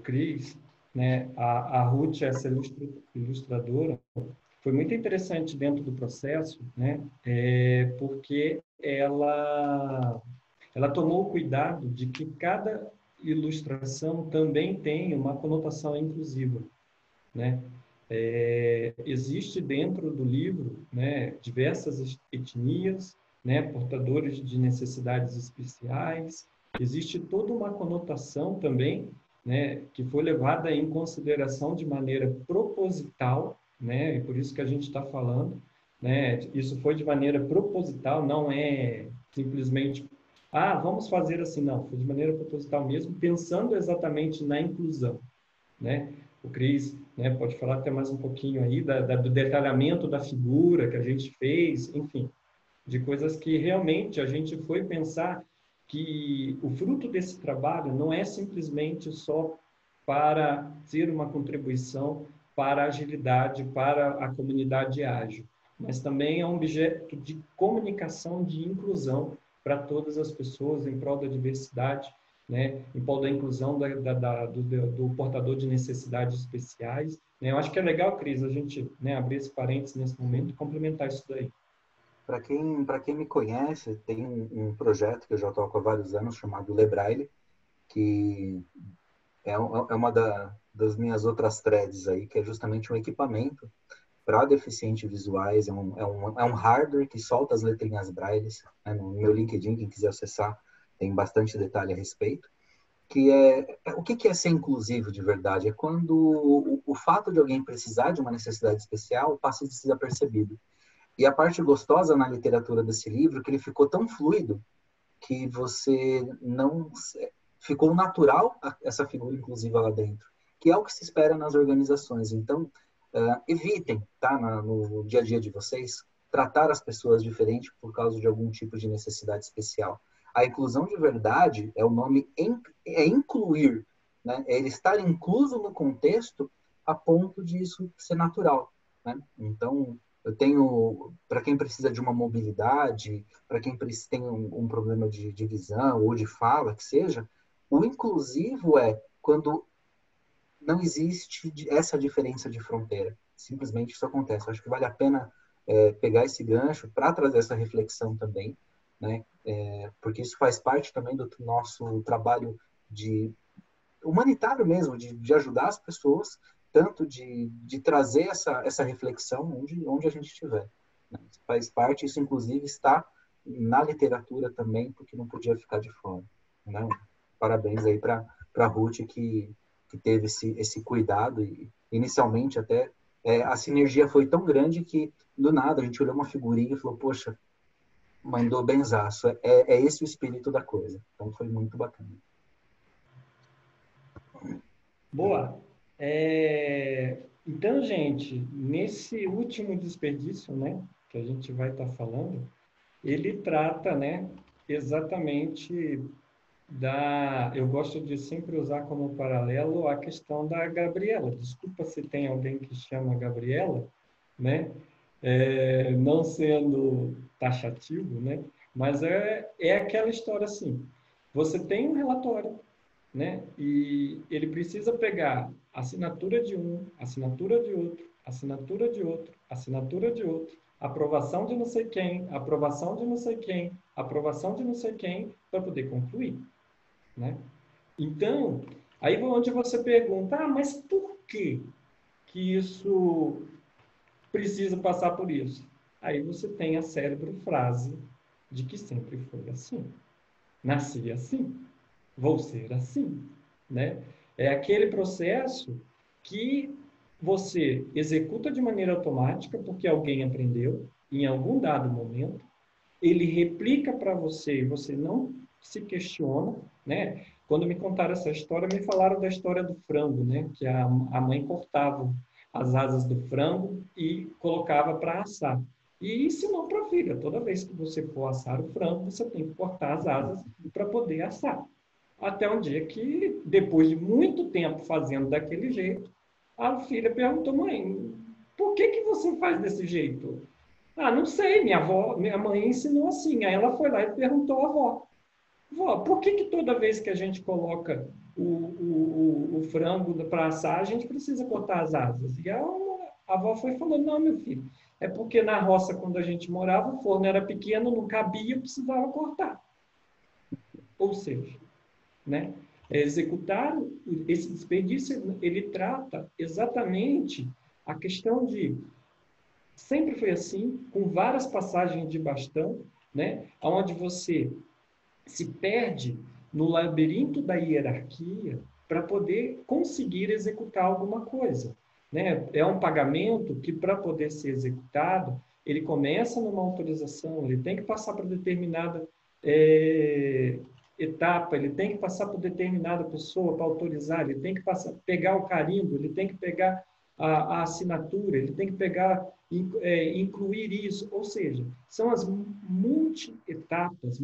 Cris, né? A Ruth, essa ilustradora, foi muito interessante dentro do processo, né? Porque ela tomou o cuidado de que cada ilustração também tem uma conotação inclusiva, né? Existe dentro do livro, né, diversas etnias, né, portadores de necessidades especiais. Existe toda uma conotação também, né, que foi levada em consideração de maneira proposital, né, e por isso que a gente está falando, né, isso foi de maneira proposital, não é simplesmente, vamos fazer assim, não, foi de maneira proposital mesmo, pensando exatamente na inclusão, né. O Cris, né, pode falar até mais um pouquinho aí do detalhamento da figura que a gente fez, enfim, de coisas que realmente a gente foi pensar que o fruto desse trabalho não é simplesmente só para ter uma contribuição para a agilidade, para a comunidade ágil, mas também é um objeto de comunicação, de inclusão para todas as pessoas em prol da diversidade, né, em prol da inclusão do portador de necessidades especiais. Né? Eu acho que é legal, Cris, a gente, né, abrir esse parênteses nesse momento e complementar isso daí. Para quem me conhece, tem um projeto que eu já toco há vários anos chamado Lebraille, que é uma das minhas outras threads aí, que é justamente um equipamento para deficientes visuais, é um hardware que solta as letrinhas brailles, né? No meu LinkedIn, quem quiser acessar, tem bastante detalhe a respeito, que o que é ser inclusivo de verdade? É quando o fato de alguém precisar de uma necessidade especial passa desapercebido. E a parte gostosa na literatura desse livro é que ele ficou tão fluido que você não... Ficou natural essa figura inclusiva lá dentro, que é o que se espera nas organizações. Então, evitem, tá, no dia a dia de vocês, tratar as pessoas diferente por causa de algum tipo de necessidade especial. A inclusão de verdade é o nome, é incluir, né? É ele estar incluso no contexto a ponto de isso ser natural, né? Então, eu tenho, para quem precisa de uma mobilidade, para quem tem um problema de visão ou de fala, que seja, o inclusivo é quando não existe essa diferença de fronteira. Simplesmente isso acontece. Eu acho que vale a pena pegar esse gancho para trazer essa reflexão também, né? Porque isso faz parte também do nosso trabalho humanitário mesmo, de ajudar as pessoas, tanto de trazer essa reflexão onde a gente estiver. Né? Isso faz parte, isso inclusive está na literatura também, porque não podia ficar de fora. Né? Parabéns aí para a Ruth, que teve esse cuidado, e inicialmente até a sinergia foi tão grande que, do nada, a gente olhou uma figurinha e falou, poxa, mandou benzaço, é esse o espírito da coisa. Então foi muito bacana. Boa. Então, gente, nesse último desperdício, né, que a gente vai estar falando, ele trata, né, exatamente eu gosto de sempre usar como paralelo a questão da Gabriela. Desculpa se tem alguém que chama Gabriela, né, não sendo taxativo, né, mas é aquela história assim, você tem um relatório, né? E ele precisa pegar assinatura de um, assinatura de outro, assinatura de outro, assinatura de outro, aprovação de não sei quem, aprovação de não sei quem, aprovação de não sei quem, para poder concluir, né? Então, aí onde você pergunta, mas por que isso precisa passar por isso? Aí você tem a célebre frase de que sempre foi assim. Nasci assim. Vou ser assim, né? É aquele processo que você executa de maneira automática porque alguém aprendeu em algum dado momento, ele replica para você e você não se questiona, né? Quando me contaram essa história, me falaram da história do frango, né? Que a mãe cortava as asas do frango e colocava para assar. E ensinou para a filha, toda vez que você for assar o frango, você tem que cortar as asas para poder assar. Até um dia que, depois de muito tempo fazendo daquele jeito, a filha perguntou, mãe, por que você faz desse jeito? Ah, não sei, minha mãe ensinou assim. Aí ela foi lá e perguntou à avó, vó, por que toda vez que a gente coloca o frango para assar, a gente precisa cortar as asas? E a avó foi falando, não, meu filho, é porque na roça, quando a gente morava, o forno era pequeno, não cabia, precisava cortar. Ou seja, né? Executar esse desperdício, ele trata exatamente a questão de sempre foi assim, com várias passagens de bastão, né? Onde você se perde no labirinto da hierarquia para poder conseguir executar alguma coisa, né? É um pagamento que, para poder ser executado, ele começa numa autorização, ele tem que passar por determinada etapa, ele tem que passar por determinada pessoa para autorizar, ele tem que pegar o carimbo, ele tem que pegar a assinatura, ele tem que pegar, incluir isso, ou seja, são as multi-etapas,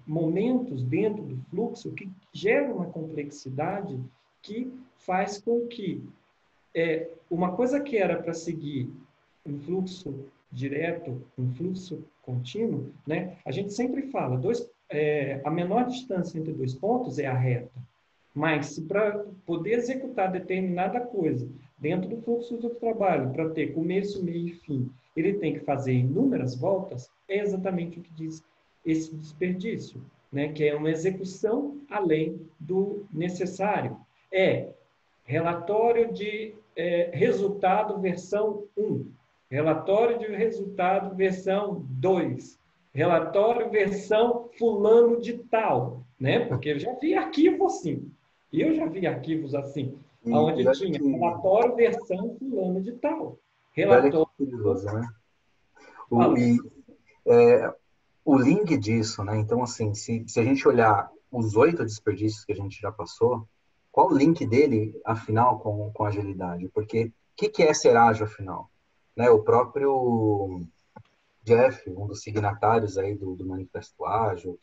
momentos dentro do fluxo que geram uma complexidade que faz com que uma coisa que era para seguir um fluxo direto, um fluxo contínuo, né? A gente sempre fala, a menor distância entre dois pontos é a reta. Mas, se para poder executar determinada coisa dentro do fluxo do trabalho, para ter começo, meio e fim, ele tem que fazer inúmeras voltas, é exatamente o que diz esse desperdício, né? Que é uma execução além do necessário. Relatório de resultado versão 1, relatório de resultado versão 2, relatório versão fulano de tal, né? Porque eu já vi arquivo assim. Eu já vi arquivos assim, onde tinha relatório versão fulano de tal. Relatório. Que curioso, né? Fala. O link disso, né? Então, assim, se a gente olhar os 8 desperdícios que a gente já passou, qual o link dele, afinal, com agilidade? Porque o que é ser ágil, afinal? Né? O próprio Jeff, um dos signatários aí do Manifesto Ágil,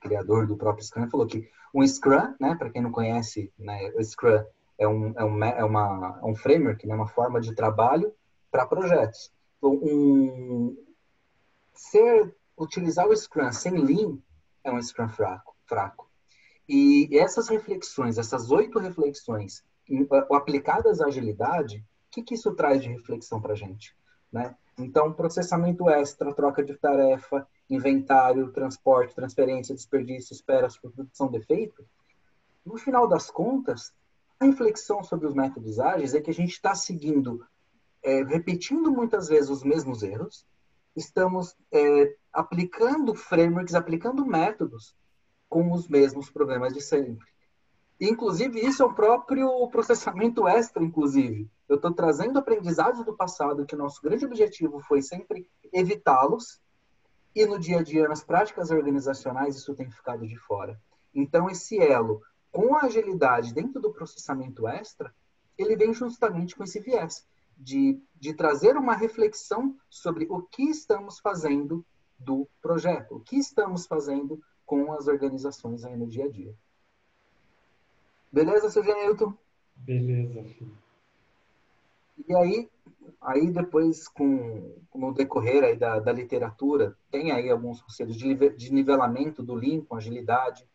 criador do próprio Scrum, falou que um Scrum, né, para quem não conhece, né, o Scrum é um framework, né, uma forma de trabalho para projetos. Então, utilizar o Scrum sem Lean é um Scrum fraco. E essas reflexões, essas 8 reflexões aplicadas à agilidade, o que isso traz de reflexão para a gente? Né? Então, processamento extra, troca de tarefa, inventário, transporte, transferência, desperdício, espera, produção, defeito. No final das contas, a reflexão sobre os métodos ágeis é que a gente está seguindo, repetindo muitas vezes os mesmos erros, estamos aplicando frameworks, aplicando métodos com os mesmos problemas de sempre. Inclusive, isso é o próprio processamento extra, inclusive. Eu estou trazendo aprendizados do passado, que o nosso grande objetivo foi sempre evitá-los, e no dia a dia, nas práticas organizacionais, isso tem ficado de fora. Então, esse elo com a agilidade dentro do processamento extra, ele vem justamente com esse viés, de trazer uma reflexão sobre o que estamos fazendo do projeto, o que estamos fazendo com as organizações aí no dia a dia. Beleza, seu Genilton? Beleza, filho. E aí depois, no decorrer aí da literatura, tem aí alguns conselhos de nivelamento do Lean com agilidade.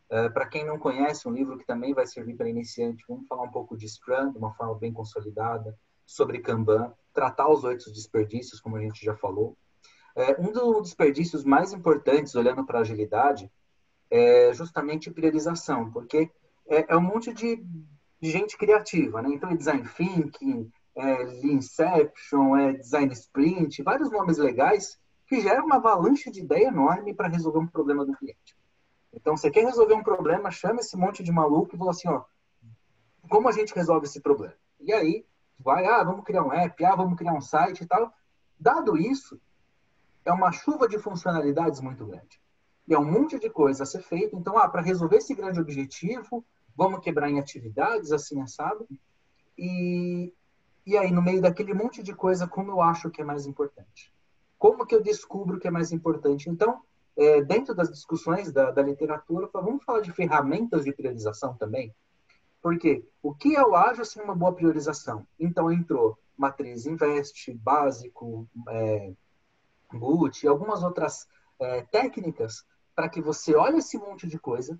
Para quem não conhece, um livro que também vai servir para iniciante, vamos falar um pouco de Scrum, de uma forma bem consolidada, sobre Kanban, tratar os 8 desperdícios, como a gente já falou. Um dos desperdícios mais importantes, olhando para a agilidade, é justamente priorização, porque é um monte de gente criativa, né? Então, é Design Thinking, Leanception, Design Sprint, vários nomes legais que geram uma avalanche de ideia enorme para resolver um problema do cliente. Então, você quer resolver um problema, chama esse monte de maluco e fala assim, como a gente resolve esse problema? E aí, vamos criar um app, vamos criar um site e tal. Dado isso, é uma chuva de funcionalidades muito grande. E é um monte de coisa a ser feito. Então, para resolver esse grande objetivo, vamos quebrar em atividades, assim, assado. E aí, no meio daquele monte de coisa, como eu acho que é mais importante? Como que eu descubro que é mais importante? Então, dentro das discussões da literatura, vamos falar de ferramentas de priorização também? Porque o que é o ágil sem uma boa priorização? Então, entrou matriz Invest, básico, Boot, algumas outras técnicas para que você olhe esse monte de coisa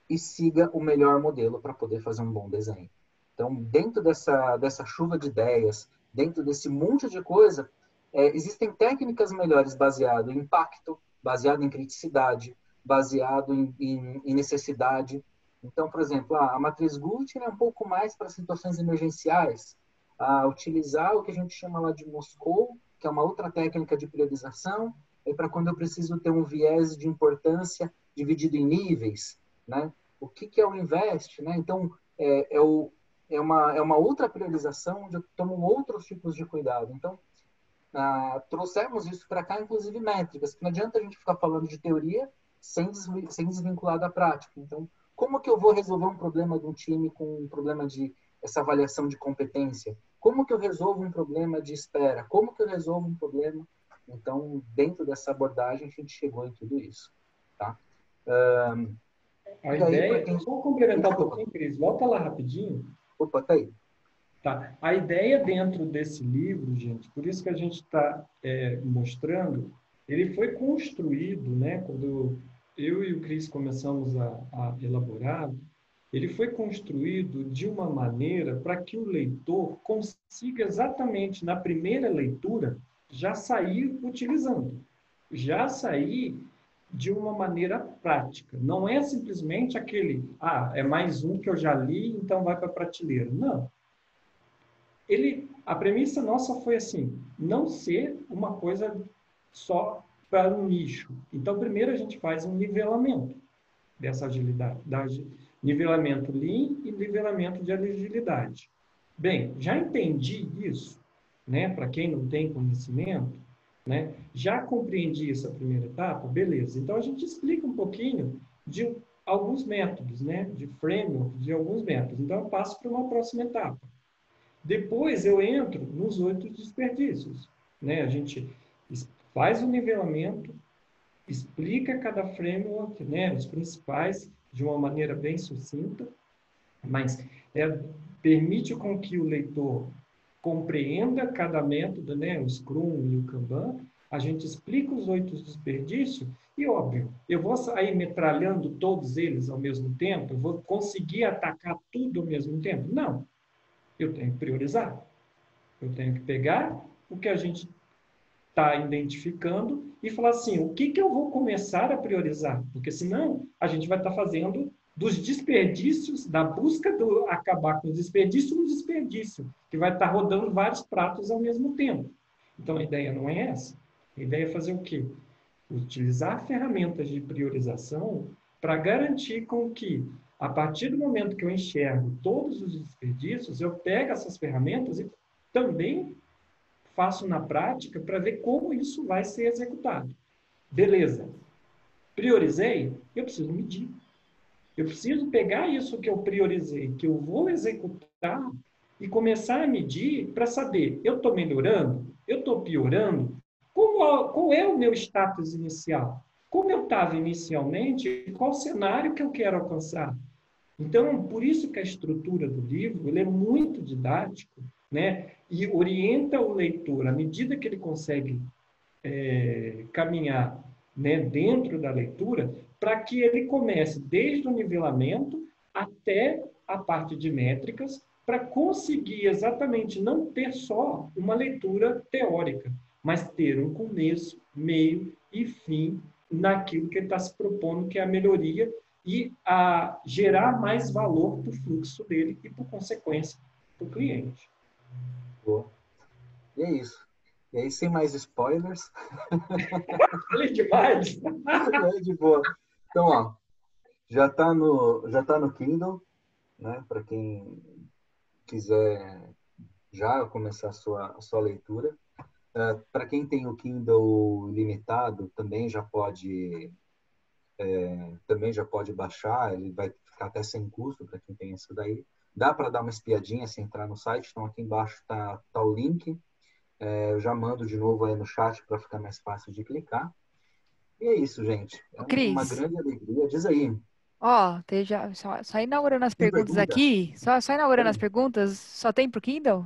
e siga o melhor modelo para poder fazer um bom desenho. Então, dentro dessa chuva de ideias, dentro desse monte de coisa, existem técnicas melhores baseado em impacto, baseado em criticidade, baseado em necessidade. Então, por exemplo, a matriz Guth é um pouco mais para situações emergenciais, utilizar o que a gente chama lá de Moscou, que é uma outra técnica de priorização, para quando eu preciso ter um viés de importância dividido em níveis, né? O que é o Invest, né? Então, é uma outra priorização onde eu tomo outros tipos de cuidado. Então, trouxemos isso para cá, inclusive métricas, que não adianta a gente ficar falando de teoria sem desvincular da prática. Então, como que eu vou resolver um problema de um time com um problema de essa avaliação de competência? Como que eu resolvo um problema de espera? Como que eu resolvo um problema Então, dentro dessa abordagem, a gente chegou em tudo isso, tá? A E aí, ideia, pra quem... vou complementar um Desculpa. pouquinho, Cris, volta lá rapidinho. Opa, tá aí. Tá. A ideia dentro desse livro, gente, por isso que a gente está mostrando, ele foi construído, né, quando eu e o Cris começamos a elaborar, ele foi construído de uma maneira para que o leitor consiga exatamente na primeira leitura já sair utilizando, já sair de uma maneira prática. Não é simplesmente aquele, é mais um que eu já li, então vai para a prateleira. Não. A premissa nossa foi assim, não ser uma coisa só para um nicho. Então, primeiro a gente faz um nivelamento dessa agilidade, nivelamento Lean e nivelamento de agilidade. Bem, já entendi isso, né? Para quem não tem conhecimento, né? Já compreendi essa primeira etapa, beleza. Então, a gente explica um pouquinho de alguns métodos, né? De framework, de alguns métodos. Então, eu passo para uma próxima etapa. Depois eu entro nos 8 desperdícios, né? A gente faz o nivelamento, explica cada framework, né? Os principais, de uma maneira bem sucinta, mas permite com que o leitor compreenda cada método, né? O Scrum e o Kanban. A gente explica os 8 desperdícios e, óbvio, eu vou sair metralhando todos eles ao mesmo tempo? Eu vou conseguir atacar tudo ao mesmo tempo? Não. Eu tenho que priorizar. Eu tenho que pegar o que a gente está identificando e falar assim, o que eu vou começar a priorizar? Porque senão a gente vai estar fazendo dos desperdícios, da busca do acabar com os desperdícios, um desperdício, que vai estar rodando vários pratos ao mesmo tempo. Então a ideia não é essa. A ideia é fazer o quê? Utilizar ferramentas de priorização para garantir com que a partir do momento que eu enxergo todos os desperdícios, eu pego essas ferramentas e também faço na prática para ver como isso vai ser executado. Beleza. Priorizei? Eu preciso medir. Eu preciso pegar isso que eu priorizei, que eu vou executar, e começar a medir para saber, eu estou melhorando? Eu estou piorando? Qual é o meu status inicial? Como eu estava inicialmente? Qual cenário que eu quero alcançar? Então, por isso que a estrutura do livro ele é muito didático, né? E orienta o leitor, à medida que ele consegue caminhar, né, dentro da leitura, para que ele comece desde o nivelamento até a parte de métricas, para conseguir exatamente não ter só uma leitura teórica, mas ter um começo, meio e fim naquilo que ele está se propondo, que é a melhoria e a gerar mais valor para o fluxo dele e, por consequência, para o cliente. Boa. E é isso. E aí, sem mais spoilers... Falei demais! É de boa. Então, ó, já tá no Kindle, né? Para quem quiser já começar a sua leitura. Para quem tem o Kindle limitado, também já pode baixar, ele vai ficar até sem custo para quem tem isso daí. Dá para dar uma espiadinha se entrar no site, então aqui embaixo tá o link. Eu já mando de novo aí no chat para ficar mais fácil de clicar. E é isso, gente. É uma grande alegria. Diz aí. Ó, só inaugurando as perguntas aqui. Só inaugurando as perguntas, só tem pro Kindle?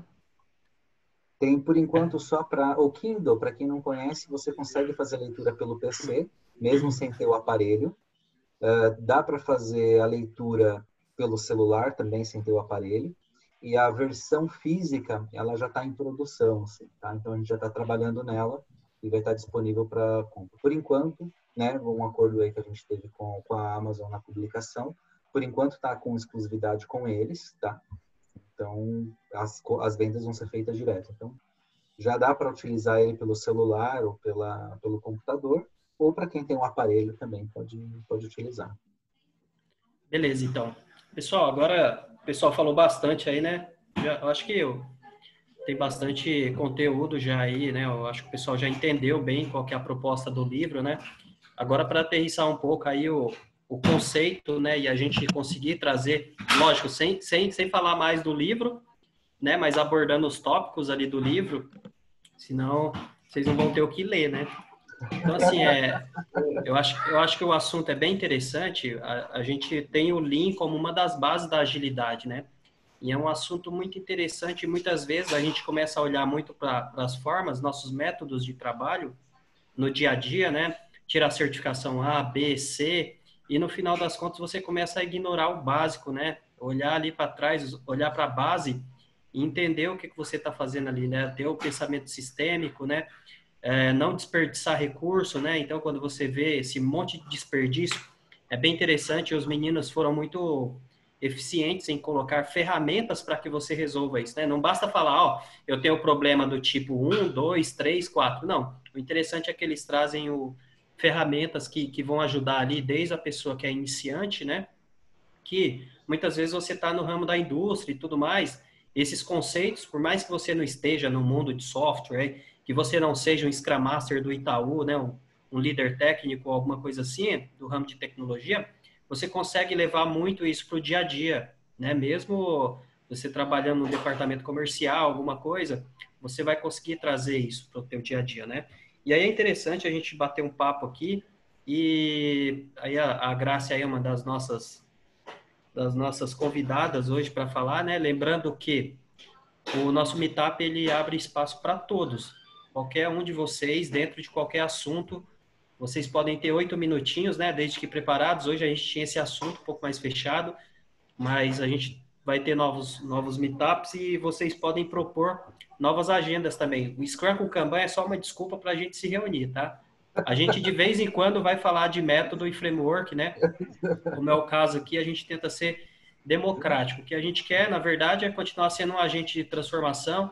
Tem, por enquanto, só para o Kindle. Para quem não conhece, você consegue fazer leitura pelo PC, mesmo sem ter o aparelho. Dá para fazer a leitura pelo celular, também sem ter o aparelho. E a versão física, ela já está em produção, assim, tá? Então, a gente já está trabalhando nela e vai estar disponível para compra. Por enquanto, né, um acordo aí que a gente teve com a Amazon na publicação, por enquanto está com exclusividade com eles, tá? Então, as vendas vão ser feitas direto. Então, já dá para utilizar ele pelo celular ou pelo computador, ou para quem tem um aparelho também pode utilizar. Beleza, então. Pessoal, agora o pessoal falou bastante aí, né? Eu acho que tem bastante conteúdo já aí, né? Eu acho que o pessoal já entendeu bem qual que é a proposta do livro, né? Agora, para aterrissar um pouco aí o conceito, né? E a gente conseguir trazer, lógico, sem falar mais do livro, né? Mas abordando os tópicos ali do livro, senão vocês não vão ter o que ler, né? Então, assim, eu acho que o assunto é bem interessante. A gente tem o Lean como uma das bases da agilidade, né? E é um assunto muito interessante e muitas vezes a gente começa a olhar muito para as formas, nossos métodos de trabalho no dia a dia, né? Tirar a certificação A, B, C, e no final das contas você começa a ignorar o básico, né? Olhar ali para trás, olhar para a base e entender o que você está fazendo ali, né? Ter o pensamento sistêmico, né? Não desperdiçar recurso, né? Então, quando você vê esse monte de desperdício, é bem interessante. Os meninos foram muito eficientes em colocar ferramentas para que você resolva isso, né? Não basta falar, ó, eu tenho o problema do tipo 1, 2, 3, 4. Não. O interessante é que eles trazem ferramentas que vão ajudar ali, desde a pessoa que é iniciante, né? Que muitas vezes você está no ramo da indústria e tudo mais, esses conceitos, por mais que você não esteja no mundo de software, que você não seja um Scrum Master do Itaú, né, um líder técnico, alguma coisa assim, do ramo de tecnologia, você consegue levar muito isso para o dia a dia, né? Mesmo você trabalhando no departamento comercial, alguma coisa, você vai conseguir trazer isso para o teu dia a dia, né? E aí é interessante a gente bater um papo aqui, e aí a Graça é uma das nossas convidadas hoje para falar, né? Lembrando que o nosso Meetup, ele abre espaço para todos. Qualquer um de vocês, dentro de qualquer assunto, vocês podem ter 8 minutinhos, né? Desde que preparados. Hoje a gente tinha esse assunto um pouco mais fechado, mas a gente vai ter novos Meetups e vocês podem propor novas agendas também. O Scrum com Kanban é só uma desculpa para a gente se reunir, tá? A gente, de vez em quando, vai falar de método e framework, né? Como é o caso aqui, a gente tenta ser democrático. O que a gente quer, na verdade, é continuar sendo um agente de transformação,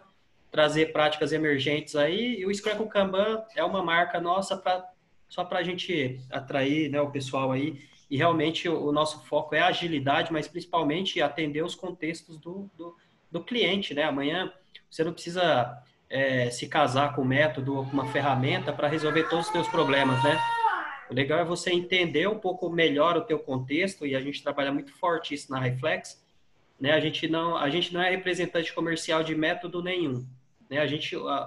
trazer práticas emergentes aí, e o Scrum com Kanban é uma marca nossa só para a gente atrair, né, o pessoal aí, e realmente o nosso foco é a agilidade, mas principalmente atender os contextos do cliente, né? Amanhã você não precisa se casar com um método ou com uma ferramenta para resolver todos os seus problemas, né? O legal é você entender um pouco melhor o teu contexto, e a gente trabalha muito forte isso na Reflex, né? A gente não é representante comercial de método nenhum, né?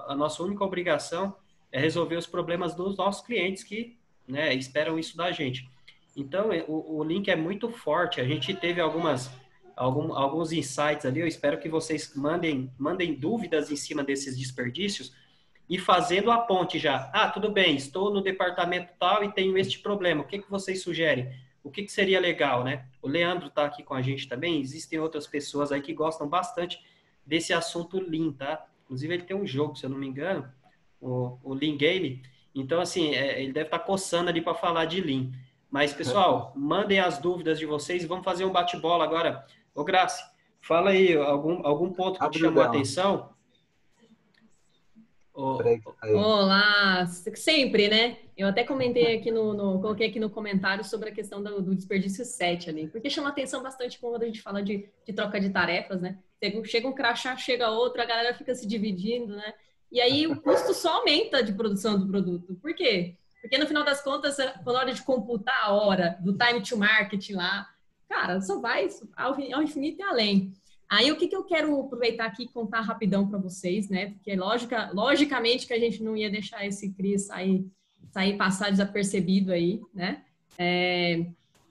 A nossa única obrigação é resolver os problemas dos nossos clientes que, né, esperam isso da gente. Então, o link é muito forte. A gente teve alguns insights ali. Eu espero que vocês mandem dúvidas em cima desses desperdícios, e fazendo a ponte já. Ah, tudo bem, estou no departamento tal e tenho este problema. O que vocês sugerem? O que seria legal, né? O Leandro está aqui com a gente também. Existem outras pessoas aí que gostam bastante desse assunto Lean, tá? Inclusive, ele tem um jogo, se eu não me engano, o Lean Game. Então, assim, ele deve estar coçando ali para falar de Lean. Mas, pessoal, mandem as dúvidas de vocês e vamos fazer um bate-bola agora. Ô, Graci, fala aí algum ponto que te chamou a atenção. Olá, sempre, né? Eu até comentei aqui coloquei aqui no comentário sobre a questão do desperdício 7 ali, porque chama atenção bastante quando a gente fala de troca de tarefas, né? Chega um crachá, chega outro, a galera fica se dividindo, né? E aí o custo só aumenta de produção do produto. Por quê? Porque no final das contas, quando na hora de computar a hora do time to market lá, cara, só vai ao infinito e além. Aí, o que eu quero aproveitar aqui e contar rapidão para vocês, né? Porque, logicamente, que a gente não ia deixar esse Cris passar desapercebido aí, né?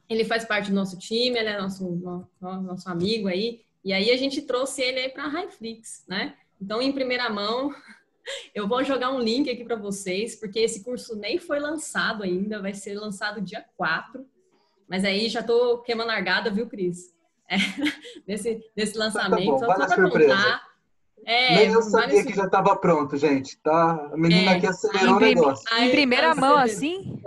Ele faz parte do nosso time, ele é nosso amigo aí. E aí, a gente trouxe ele aí para a Reflex, né? Então, em primeira mão, eu vou jogar um link aqui para vocês, porque esse curso nem foi lançado ainda, vai ser lançado dia 4. Mas aí, já tô queimando largada, viu, Cris? Desse lançamento, tá bom, só para contar. Nem eu sabia que já estava pronto, gente, tá? A menina aqui acelerou o negócio. Em primeira mão, assim?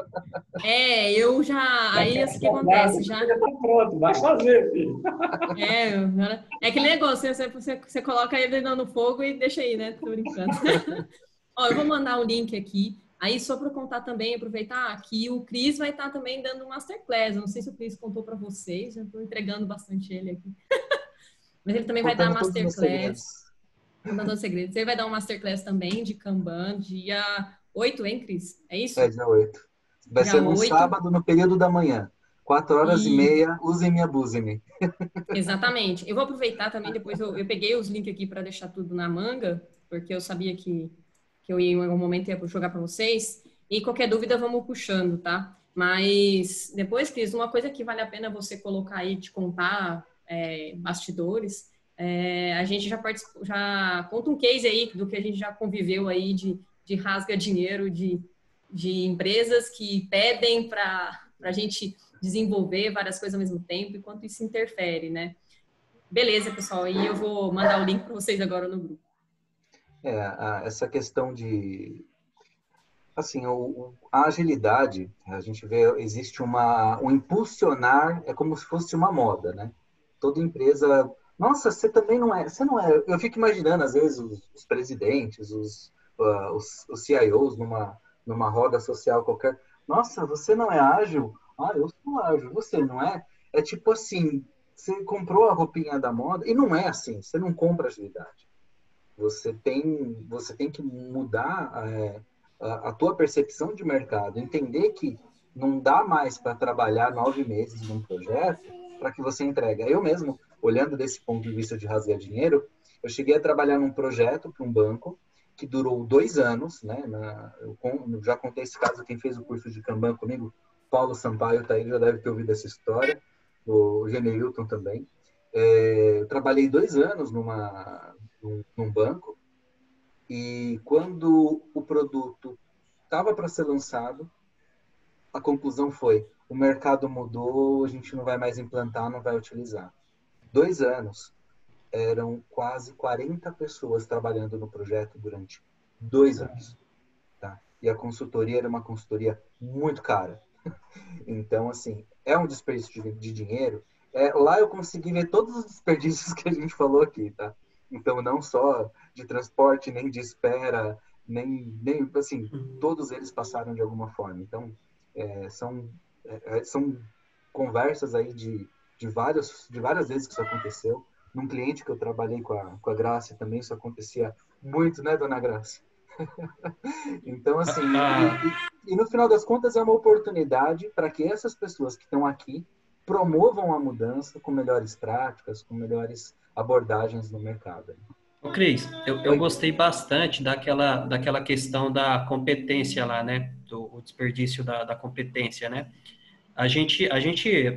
Eu já... Aí, o que acontece? Já tá pronto, vai fazer, filho. É aquele negócio, você coloca ele no fogo e deixa aí, né? Tô brincando. Ó, eu vou mandar o link aqui. Aí, só para contar também, aproveitar que o Cris vai estar também dando um masterclass. Eu não sei se o Cris contou para vocês, eu estou entregando bastante ele aqui. Mas ele também vai dar masterclass. Contando os segredos. Ele vai dar um masterclass também de Kanban, dia 8, hein, Cris? É isso? Dia 8. Vai ser no sábado, no período da manhã. 4h30, usem-me, abusem-me. Exatamente. Eu vou aproveitar também, depois eu peguei os links aqui para deixar tudo na manga, porque eu sabia que que eu em algum momento ia jogar para vocês. E qualquer dúvida, vamos puxando, tá? Mas depois, Cris, uma coisa que vale a pena você colocar aí, de contar bastidores, a gente já conta um case aí do que a gente já conviveu aí de rasga dinheiro de empresas que pedem para a gente desenvolver várias coisas ao mesmo tempo, e quanto isso interfere, né? Beleza, pessoal, aí eu vou mandar o link para vocês agora no grupo. Essa questão de... Assim, a agilidade, a gente vê, existe um impulsionar, é como se fosse uma moda, né? Toda empresa... Nossa, você também não é... Você não é... Eu fico imaginando, às vezes, os presidentes, os CIOs numa roda social qualquer. Nossa, você não é ágil? Ah, eu sou ágil. Você não é? É tipo assim, você comprou a roupinha da moda, e não é assim, você não compra agilidade. Você tem que mudar a tua percepção de mercado, entender que não dá mais para trabalhar 9 meses num projeto para que você entregue. Eu mesmo, olhando desse ponto de vista de rasgar dinheiro, eu cheguei a trabalhar num projeto para um banco que durou 2 anos, né? Eu já contei esse caso, quem fez o curso de Kanban comigo, Paulo Sampaio, tá aí, já deve ter ouvido essa história, o Geneilton também. Eu trabalhei 2 anos num banco, e quando o produto estava para ser lançado, a conclusão foi: o mercado mudou, a gente não vai mais implantar, não vai utilizar. 2 anos, eram quase 40 pessoas trabalhando no projeto durante 2 anos. Tá? E a consultoria era uma consultoria muito cara. Então, assim, é um desperdício de dinheiro. Lá eu consegui ver todos os desperdícios que a gente falou aqui, tá? Então, não só de transporte, nem de espera, nem assim, todos eles passaram de alguma forma. Então, são conversas aí de várias vezes que isso aconteceu. Num cliente que eu trabalhei com a Graça também isso acontecia muito, né, dona Graça? Então, assim, e no final das contas é uma oportunidade para que essas pessoas que estão aqui promovam a mudança com melhores práticas, com melhores abordagens no mercado. Ô, Cris, eu gostei bastante daquela questão da competência lá, né? O desperdício da competência, né? A gente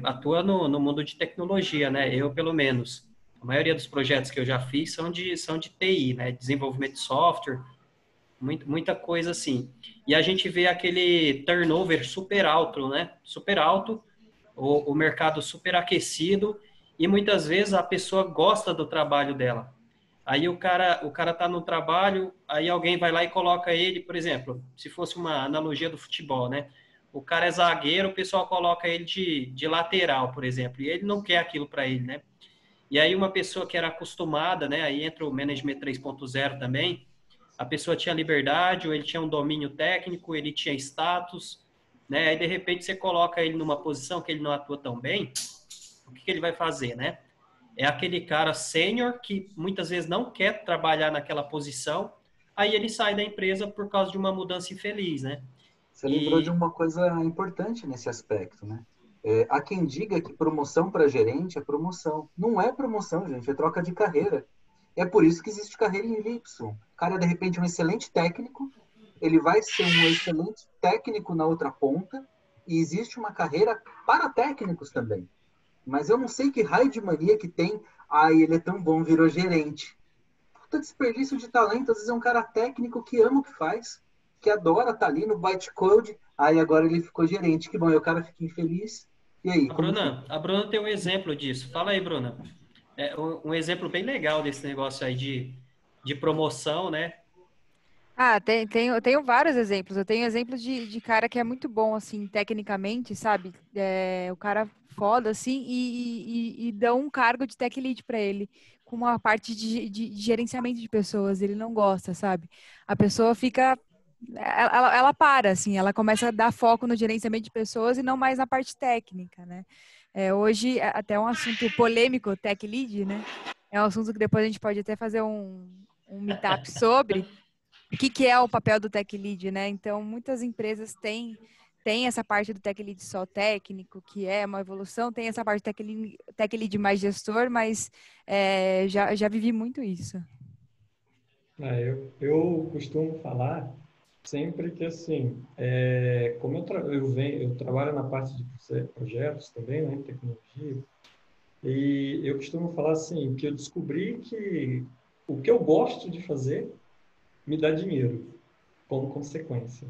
atua no mundo de tecnologia, né? Eu, pelo menos. A maioria dos projetos que eu já fiz são de TI, né? Desenvolvimento de software, muita coisa assim. E a gente vê aquele turnover super alto, né? Super alto, o mercado super aquecido, e muitas vezes a pessoa gosta do trabalho dela. Aí o cara tá no trabalho, aí alguém vai lá e coloca ele, por exemplo, se fosse uma analogia do futebol, né? O cara é zagueiro, o pessoal coloca ele de lateral, por exemplo, e ele não quer aquilo para ele, né? E aí uma pessoa que era acostumada, né? Aí entra o Management 3.0 também, a pessoa tinha liberdade, ou ele tinha um domínio técnico, ele tinha status, né? Aí de repente você coloca ele numa posição que ele não atua tão bem, o que ele vai fazer, né? É aquele cara sênior que muitas vezes não quer trabalhar naquela posição, aí ele sai da empresa por causa de uma mudança infeliz, né? Você lembrou de uma coisa importante nesse aspecto, né? Há quem diga que promoção para gerente é promoção. Não é promoção, gente, é troca de carreira. É por isso que existe carreira em Y. O cara, de repente, é um excelente técnico, ele vai ser um excelente técnico na outra ponta, e existe uma carreira para técnicos também. Mas eu não sei que raio de mania que tem. Ele é tão bom, virou gerente. Puta desperdício de talento. Às vezes é um cara técnico que ama o que faz, que adora estar ali no bytecode. Agora ele ficou gerente. Que bom, aí o cara fica infeliz. E aí? A Bruna tem um exemplo disso. Fala aí, Bruna. Um exemplo bem legal desse negócio aí de promoção, né? Eu tenho vários exemplos. Eu tenho exemplos de cara que é muito bom, assim, tecnicamente, sabe? O cara foda, assim, e dão um cargo de tech lead para ele, com uma parte de gerenciamento de pessoas. Ele não gosta, sabe? A pessoa fica... Ela para, assim, ela começa a dar foco no gerenciamento de pessoas e não mais na parte técnica, né? Hoje, até um assunto polêmico, tech lead, né? É um assunto que depois a gente pode até fazer um meetup sobre... O que é o papel do tech lead, né? Então, muitas empresas têm essa parte do tech lead só técnico, que é uma evolução, tem essa parte tech lead mais gestor, mas já vivi muito isso. Eu costumo falar sempre que, assim, como eu trabalho na parte de projetos também, né, tecnologia, e eu costumo falar assim, que eu descobri que o que eu gosto de fazer me dá dinheiro, como consequência,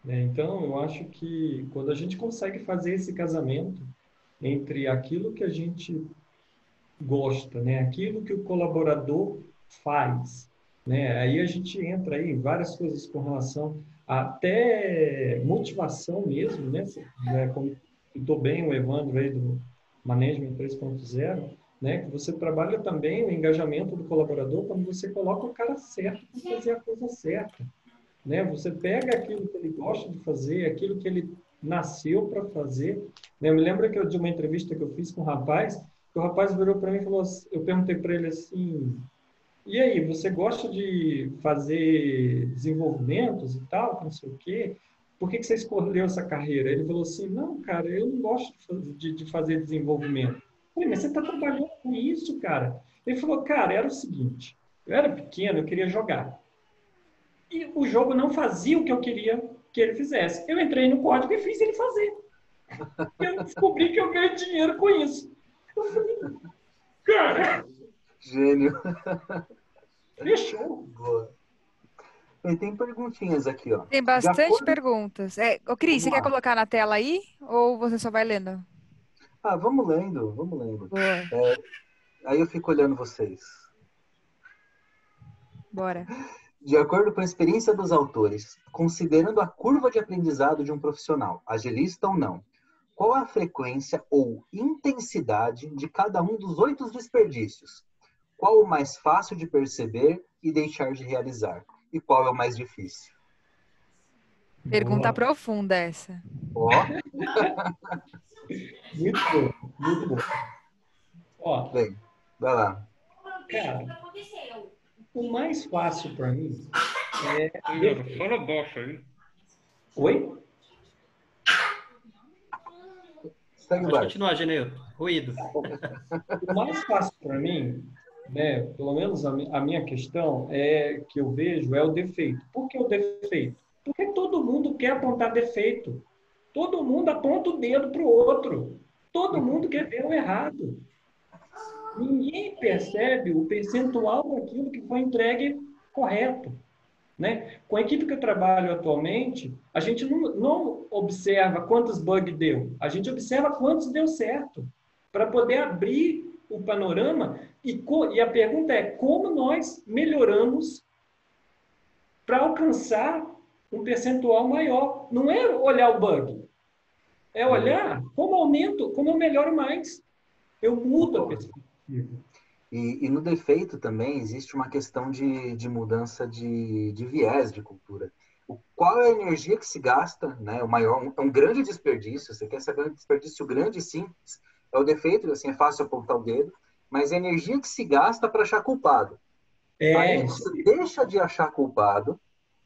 né? Então, eu acho que quando a gente consegue fazer esse casamento entre aquilo que a gente gosta, né? Aquilo que o colaborador faz, né? Aí a gente entra aí em várias coisas com relação a até motivação mesmo, né? Como citou bem o Evandro aí do Management 3.0, né? Que você trabalha também o engajamento do colaborador quando você coloca o cara certo para fazer a coisa certa, né? Você pega aquilo que ele gosta de fazer, aquilo que ele nasceu para fazer, né? Eu me lembro de uma entrevista que eu fiz com um rapaz, que o rapaz virou para mim e falou, eu perguntei para ele assim, e aí, você gosta de fazer desenvolvimentos e tal, não sei o quê? Por que você escolheu essa carreira? Ele falou assim, não, cara, eu não gosto de fazer desenvolvimento. Eu falei, mas você está trabalhando com isso, cara? Ele falou, cara, era o seguinte, eu era pequeno, eu queria jogar. E o jogo não fazia o que eu queria que ele fizesse. Eu entrei no código e fiz ele fazer. Eu descobri que eu ganho dinheiro com isso. Eu falei, cara, Gênio. fechou. Boa. E tem perguntinhas aqui, ó. Tem De bastante acordo... perguntas. Ô, Cris, Vamos você quer lá. colocar na tela aí? Ou você só vai lendo? Ah, vamos lendo, vamos lendo. Boa, Aí eu fico olhando vocês. bora. De acordo com a experiência dos autores, considerando a curva de aprendizado de um profissional, agilista ou não, qual a frequência ou intensidade de cada um dos 8 desperdícios? Qual o mais fácil de perceber e deixar de realizar? E qual é o mais difícil? Pergunta Boa. profunda essa. Ó, Muito bom, muito bom. Ó, bem, vai lá. cara, o mais fácil para mim é... Fala baixo aí. Oi? Segue o Pode barco. continuar, Geneu. Ruído. O mais fácil para mim, né, pelo menos a minha questão é que eu vejo é o defeito. Por que o defeito? Porque todo mundo quer apontar defeito. Todo mundo aponta o dedo para o outro. Todo mundo quer ver o errado. Ninguém percebe o percentual daquilo que foi entregue correto, né? Com a equipe que eu trabalho atualmente, a gente não observa quantos bugs deu, a gente observa quantos deu certo, para poder abrir o panorama. E a pergunta é, como nós melhoramos para alcançar um percentual maior? Não é olhar o bug, é olhar como aumento, como eu melhoro mais. Eu mudo a perspectiva. E no defeito também existe uma questão de mudança de viés de cultura. Qual é a energia que se gasta, né? O maior, é um grande desperdício. Você quer saber um desperdício grande e simples? É o defeito, assim, é fácil apontar o dedo, mas é a energia que se gasta para achar culpado. Aí Isso. você deixa de achar culpado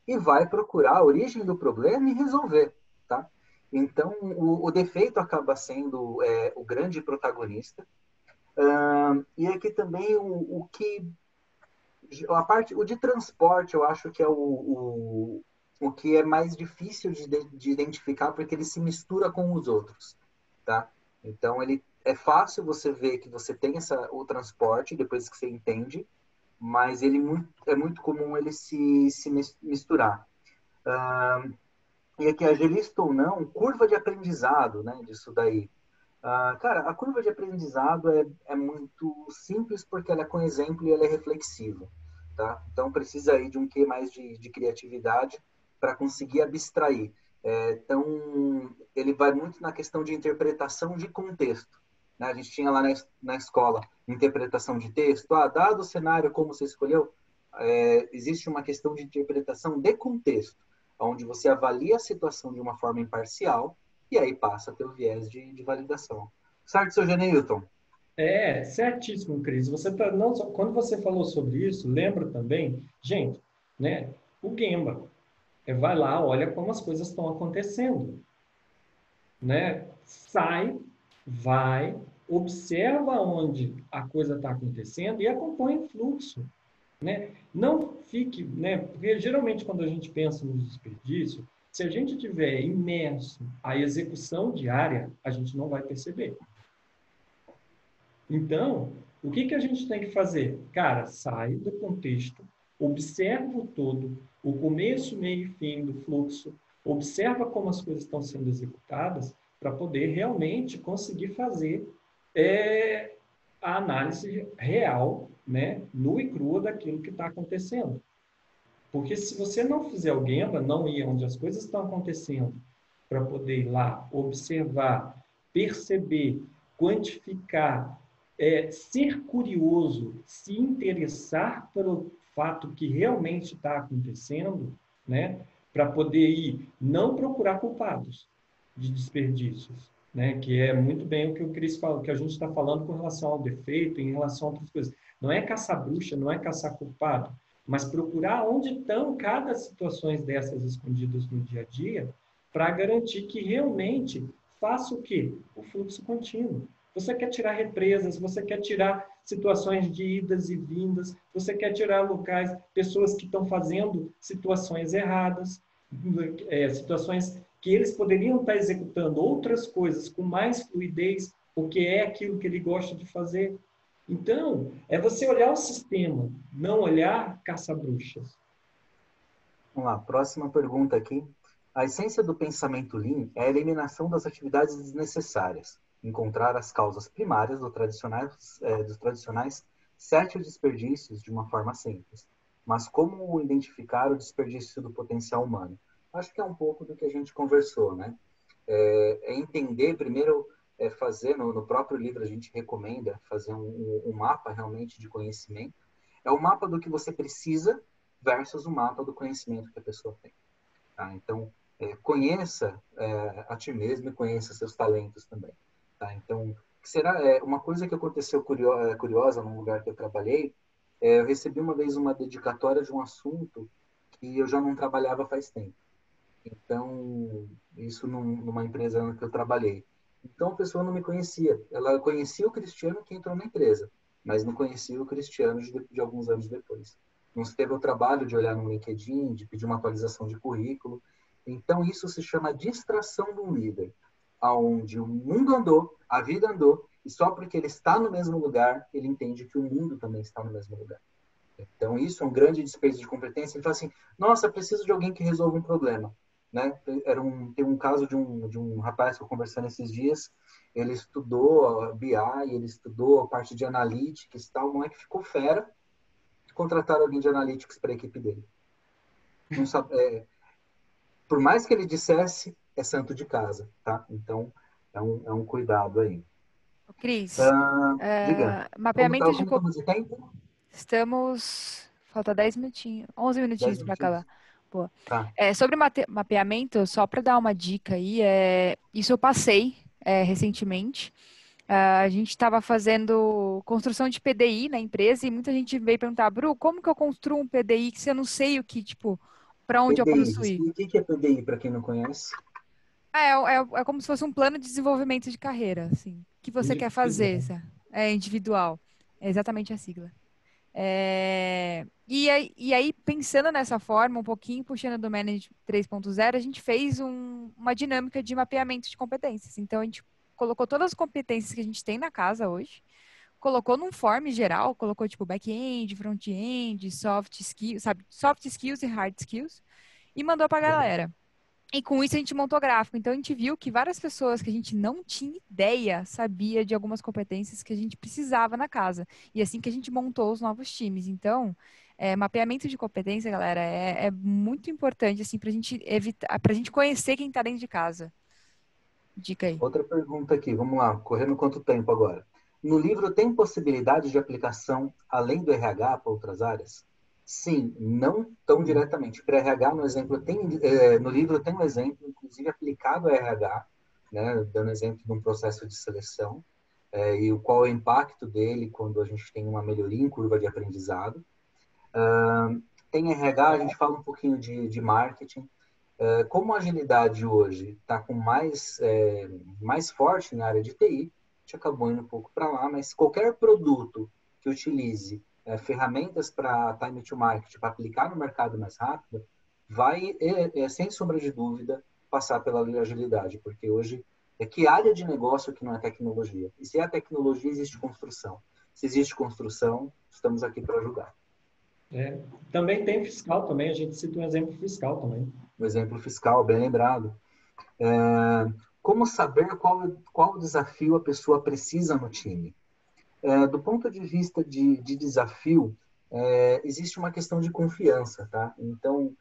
e vai procurar a origem do problema e resolver, tá? Então, o defeito acaba sendo o grande protagonista. E aqui também o que o de transporte eu acho que é o que é mais difícil de identificar porque ele se mistura com os outros, tá? Então ele é fácil você ver que você tem o transporte depois que você entende, mas é muito comum ele se misturar. E aqui, agilista ou não, curva de aprendizado, né, disso daí. Cara, a curva de aprendizado é muito simples porque ela é com exemplo e ela é reflexiva, tá? Então precisa aí de um quê mais de criatividade para conseguir abstrair. Então ele vai muito na questão de interpretação de contexto, né? A gente tinha lá na escola interpretação de texto. Dado o cenário como você escolheu, existe uma questão de interpretação de contexto, onde você avalia a situação de uma forma imparcial e aí passa a ter o viés de validação. Certo, seu Geneilton? Certíssimo, Cris. Quando você falou sobre isso, lembra também, gente, né? O Gemba. Vai lá, olha como as coisas estão acontecendo, né? Sai, vai, observa onde a coisa está acontecendo e acompanha o fluxo, né? Não fique, né? Porque geralmente quando a gente pensa no desperdício, se a gente tiver imerso à execução diária, a gente não vai perceber. Então, o que que a gente tem que fazer? Cara, sai do contexto, observa o todo, o começo, meio e fim do fluxo, observa como as coisas estão sendo executadas para poder realmente conseguir fazer a análise real, né, nua e crua daquilo que está acontecendo. Porque se você não fizer o Gemba, não ir onde as coisas estão acontecendo, para poder ir lá, observar, perceber, quantificar, ser curioso, se interessar pelo fato que realmente está acontecendo, né? Para poder ir, não procurar culpados de desperdícios, né? Que é muito bem o que o Cris falou, que a gente está falando com relação ao defeito, em relação a outras coisas. Não é caçar bruxa, não é caçar culpado, mas procurar onde estão cada situações dessas escondidas no dia a dia para garantir que realmente faça o quê? O fluxo contínuo. Você quer tirar represas, você quer tirar situações de idas e vindas, você quer tirar locais, pessoas que estão fazendo situações erradas, situações que eles poderiam estar executando outras coisas com mais fluidez, porque é aquilo que ele gosta de fazer. Então, é você olhar o sistema, não olhar caça-bruxas. Vamos lá, próxima pergunta aqui. A essência do pensamento Lean é a eliminação das atividades desnecessárias, encontrar as causas primárias dos tradicionais 7 desperdícios de uma forma simples. Mas como identificar o desperdício do potencial humano? Acho que é um pouco do que a gente conversou, né? É entender, primeiro, fazer, no próprio livro a gente recomenda fazer um mapa realmente de conhecimento. É o mapa do que você precisa versus o mapa do conhecimento que a pessoa tem. Tá? Então, conheça a ti mesmo e conheça seus talentos também. Tá? Então, será uma coisa que aconteceu curiosa num lugar que eu trabalhei, eu recebi uma vez uma dedicatória de um assunto que eu já não trabalhava faz tempo. Então, isso numa empresa que eu trabalhei. Então, a pessoa não me conhecia. Ela conhecia o Cristiano que entrou na empresa, mas não conhecia o Cristiano de alguns anos depois. Não se teve o trabalho de olhar no LinkedIn, de pedir uma atualização de currículo. Então, isso se chama distração de um líder, onde o mundo andou, a vida andou, e só porque ele está no mesmo lugar, ele entende que o mundo também está no mesmo lugar. Então, isso é um grande desperdício de competência. Ele fala assim, nossa, preciso de alguém que resolva um problema. Né? Tem um caso de um rapaz que eu conversando esses dias, ele estudou a BI, ele estudou a parte de analytics e tal, não é que ficou fera, contrataram alguém de analytics para a equipe dele. Não sabe, por mais que ele dissesse, é santo de casa, tá? Então, é um cuidado aí. Cris, Diga, mapeamento de... como estamos de tempo? Estamos... Falta 10 minutinhos, 11 minutinhos 10 para minutinhos? acabar. Boa. Tá. Sobre mapeamento, só para dar uma dica aí, isso eu passei recentemente. A gente estava fazendo construção de PDI na empresa e muita gente veio perguntar, Bru, como que eu construo um PDI que eu não sei o que, tipo, para onde eu PDI, posso ir? o que é PDI para quem não conhece? É como se fosse um plano de desenvolvimento de carreira, assim. O que você quer fazer? É individual. É exatamente a sigla. E aí, pensando nessa forma, um pouquinho puxando do Manage 3.0, a gente fez uma dinâmica de mapeamento de competências. Então, a gente colocou todas as competências que a gente tem na casa hoje, colocou num form geral, colocou tipo back-end, front-end, soft skills, sabe? Soft skills e hard skills, e mandou pra galera. E com isso a gente montou gráfico. Então a gente viu que várias pessoas que a gente não tinha ideia sabia de algumas competências que a gente precisava na casa. E assim que a gente montou os novos times. Então, mapeamento de competência, galera, é muito importante assim para a gente evitar, para a gente conhecer quem está dentro de casa. Dica aí. Outra pergunta aqui, vamos lá, correndo quanto tempo agora? No livro tem possibilidade de aplicação além do RH para outras áreas? Sim, não tão diretamente. Para RH, no exemplo, no livro tem um exemplo, inclusive aplicado a RH, né, dando exemplo de um processo de seleção, e qual é o impacto dele quando a gente tem uma melhoria em curva de aprendizado. Tem RH, a gente fala um pouquinho de marketing. Como a agilidade hoje está com mais forte na área de TI, a gente acabou indo um pouco para lá, mas qualquer produto que utilize ferramentas para time to market, para aplicar no mercado mais rápido, vai, sem sombra de dúvida, passar pela agilidade, porque hoje que área de negócio que não é tecnologia? E se é tecnologia, existe construção. Se existe construção, estamos aqui para ajudar. Também tem fiscal também, a gente cita um exemplo fiscal também. Um exemplo fiscal, bem lembrado. Como saber qual desafio a pessoa precisa no time? Do ponto de vista de desafio, existe uma questão de confiança, tá? Então,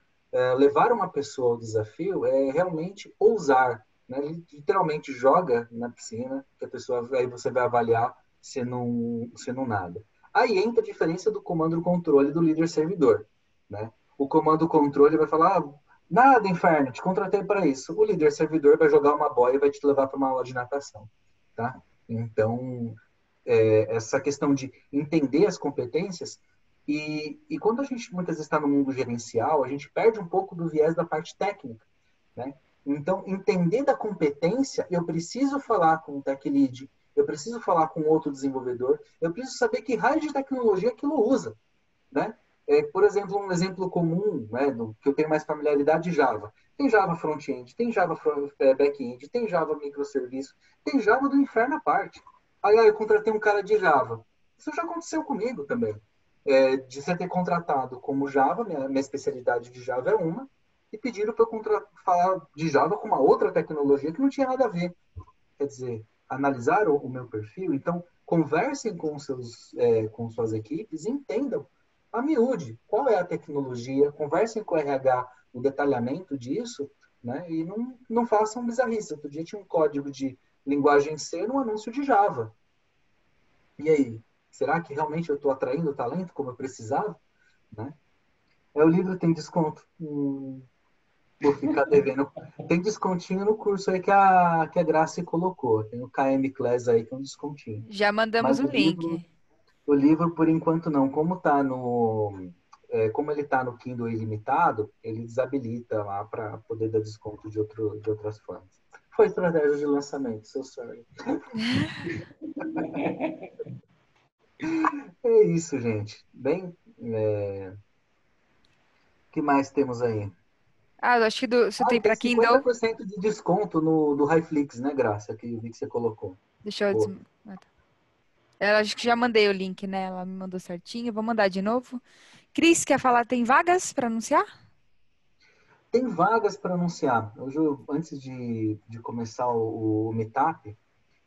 levar uma pessoa ao desafio é realmente ousar, né? Literalmente joga na piscina, que a pessoa, aí você vai avaliar se não nada. Aí entra a diferença do comando-controle do líder-servidor, né? O comando-controle vai falar, nada, inferno, te contratei para isso. O líder-servidor vai jogar uma boia e vai te levar para uma aula de natação, tá? Então, essa questão de entender as competências, e quando a gente muitas vezes está no mundo gerencial, a gente perde um pouco do viés da parte técnica, né? Então, entender da competência, eu preciso falar com o tech lead, eu preciso falar com outro desenvolvedor, eu preciso saber que raio de tecnologia aquilo usa, né? Por exemplo, um exemplo comum, né, que eu tenho mais familiaridade, Java. Tem Java front-end, tem Java back-end, tem Java microserviço, tem Java do inferno à parte. Aí eu contratei um cara de Java. Isso já aconteceu comigo também. De você ter contratado como Java, minha especialidade de Java é uma, e pediram para eu falar de Java com uma outra tecnologia que não tinha nada a ver. Quer dizer, analisaram o meu perfil, então conversem com suas equipes e entendam a miúde qual é a tecnologia, conversem com o RH o detalhamento disso, né? E não façam bizarrice. Outro dia tinha um código de linguagem C no anúncio de Java. E aí, será que realmente eu estou atraindo o talento como eu precisava? Né? O livro tem desconto. Vou ficar devendo. Tem descontinho no curso aí que a Grace colocou. Tem o KM Class aí que é um descontinho. Já mandamos o link. O livro, por enquanto, não. Como ele está no Kindle ilimitado, ele desabilita lá para poder dar desconto de outras formas. Foi estratégia de lançamento, so sorry. É isso, gente. Bem, que mais temos aí? Eu acho que você tem para Kindle. 50% de desconto do Highflix, né, Graça? Que eu vi que você colocou. Deixa eu... Ela acho que já mandei o link, né? Ela me mandou certinho. Vou mandar de novo. Cris, quer falar? Tem vagas para anunciar? Tem vagas para anunciar. Hoje, antes de começar o Meetup,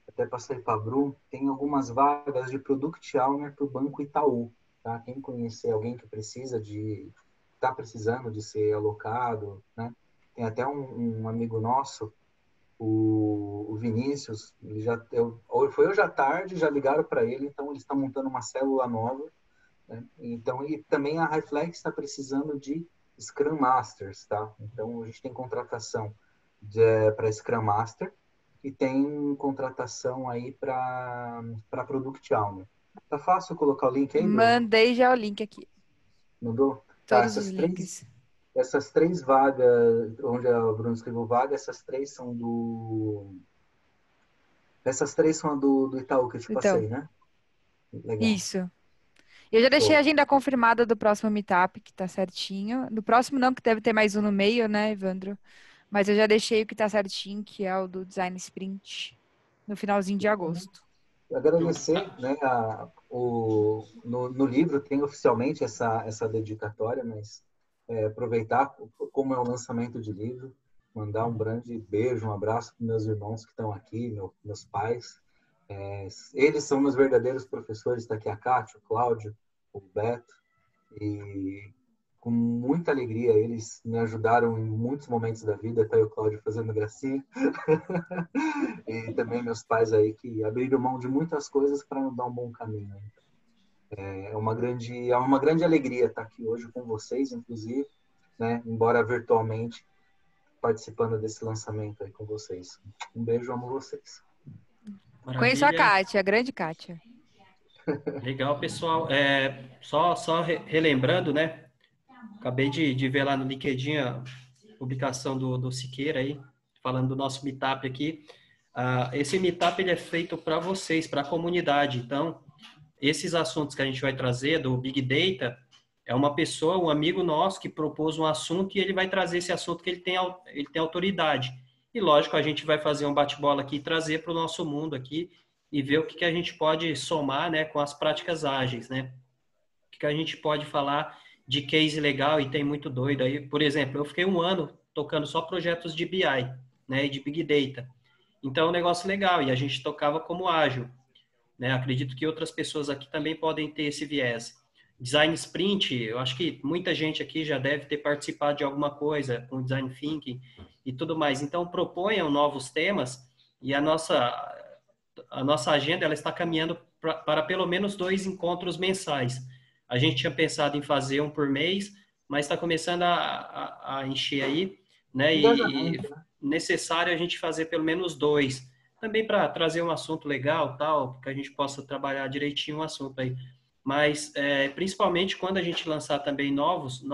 até passei para a Bru, tem algumas vagas de Product Owner para o Banco Itaú. Tá? Quem conhecer alguém que está precisando de ser alocado, né? Tem até um amigo nosso, o Vinícius, foi hoje à tarde, já ligaram para ele, então ele está montando uma célula nova, né? Então, e também a Highflex está precisando de Scrum Masters, tá? Então a gente tem contratação para Scrum Master e tem contratação aí para Product Owner. Tá fácil colocar o link aí, Bruno? Mandei já o link aqui. Mandou? Todos os links. Essas 3 vagas, onde a Bruna escreveu vaga, essas 3 são do Itaú que eu te passei, né? Legal. Isso. Eu já deixei a agenda confirmada do próximo Meetup, que tá certinho. Do próximo não, que deve ter mais um no meio, né, Evandro? Mas eu já deixei o que tá certinho, que é o do Design Sprint, no finalzinho de agosto. Agradecer, né, no livro tem oficialmente essa dedicatória, mas aproveitar, como é o lançamento de livro, mandar um grande beijo, um abraço para meus irmãos que estão aqui, meus pais. Eles são meus verdadeiros professores, está aqui a Kátia, o Cláudio, o Beto, e com muita alegria eles me ajudaram em muitos momentos da vida, até o Cláudio fazendo gracinha, e também meus pais aí que abriram mão de muitas coisas para nos dar um bom caminho. É uma grande alegria estar aqui hoje com vocês, inclusive, né, embora virtualmente, participando desse lançamento aí com vocês. Um beijo, amo vocês. Maravilha. Conheço a Kátia, a grande Kátia. Legal, pessoal. Só relembrando, né? Acabei de ver lá no LinkedIn a publicação do Siqueira aí, falando do nosso Meetup aqui. Esse Meetup ele é feito para vocês, para a comunidade. Então, esses assuntos que a gente vai trazer do Big Data, é uma pessoa, um amigo nosso que propôs um assunto e ele vai trazer esse assunto que ele tem autoridade. E, lógico, a gente vai fazer um bate-bola aqui e trazer para o nosso mundo aqui e ver o que a gente pode somar, né, com as práticas ágeis, né? O que a gente pode falar de case legal e tem muito doido aí. Por exemplo, eu fiquei um ano tocando só projetos de BI, né, e de Big Data. Então, é um negócio legal e a gente tocava como ágil, né? Acredito que outras pessoas aqui também podem ter esse viés. Design Sprint, eu acho que muita gente aqui já deve ter participado de alguma coisa com Design Thinking e tudo mais. Então, proponham novos temas e a nossa agenda ela está caminhando para pelo menos 2 encontros mensais. A gente tinha pensado em fazer um por mês, mas está começando a encher aí, né? E necessário a gente fazer pelo menos 2, também para trazer um assunto legal, tal, que a gente possa trabalhar direitinho o assunto aí. Mas, principalmente quando a gente lançar também novos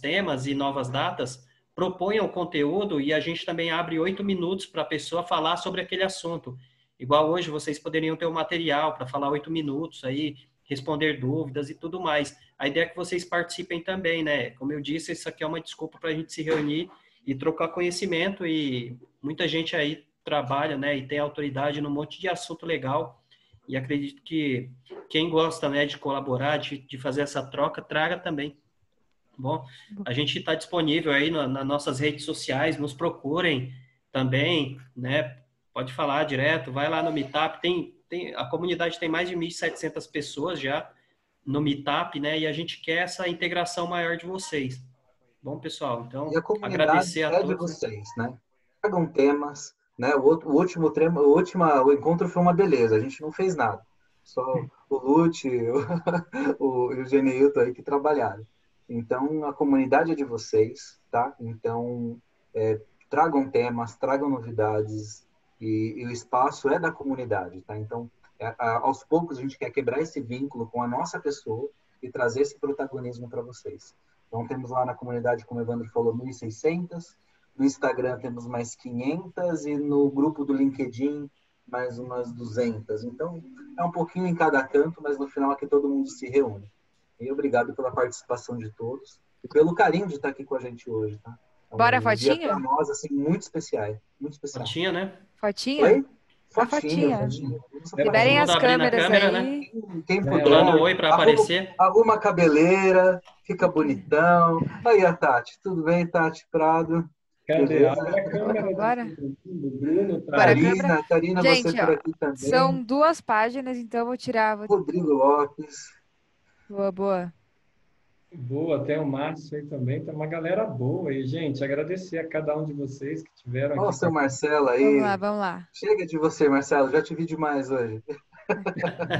temas e novas datas, proponham o conteúdo e a gente também abre 8 minutos para a pessoa falar sobre aquele assunto. Igual hoje, vocês poderiam ter um material para falar 8 minutos aí, responder dúvidas e tudo mais. A ideia é que vocês participem também, né? Como eu disse, isso aqui é uma desculpa para a gente se reunir e trocar conhecimento e muita gente aí trabalha, né? E tem autoridade num monte de assunto legal e acredito que quem gosta, né, de colaborar, de fazer essa troca, traga também. Bom, a gente está disponível aí nas nossas redes sociais, nos procurem também, né? Pode falar direto, vai lá no Meetup, a comunidade tem mais de 1.700 pessoas já no Meetup, né? E a gente quer essa integração maior de vocês. Bom, pessoal, então, E a comunidade agradecer a é de todos. vocês, né? Tragam temas, né? O encontro foi uma beleza, a gente não fez nada. Só o Lute e o Geneilton aí que trabalharam. Então, a comunidade é de vocês, tá? Então, tragam temas, tragam novidades e o espaço é da comunidade, tá? Então, aos poucos a gente quer quebrar esse vínculo com a nossa pessoa e trazer esse protagonismo para vocês. Então, temos lá na comunidade, como o Evandro falou, 1.600, no Instagram temos mais 500 e no grupo do LinkedIn mais umas 200. Então, é um pouquinho em cada canto, mas no final aqui todo mundo se reúne. E obrigado pela participação de todos e pelo carinho de estar aqui com a gente hoje, tá? É Bora, um dia fotinha? para nós, assim, muito especial. Muito especial. Fotinha, né? Fotinha? Oi? A Fotinha. Liberem Todo as mundo abrindo a câmeras câmera, aí. né? Quem Dando puder, oi para aparecer. arruma a cabeleira, fica bonitão. Aí a Tati, tudo bem, Tati Prado? Cadê? Beleza? Abre a câmera Bora. do Bruno, tá? Bora, câmera. Karina, você Gente, por ó, aqui também. são 2 páginas, então eu vou tirar. Rodrigo Lopes. Boa, boa. Boa, tem o Márcio aí também, tem uma galera boa aí, gente. Agradecer a cada um de vocês que tiveram Olha o aqui. seu Marcelo aí. Vamos lá, vamos lá. Chega de você, Marcelo. Já te vi demais hoje.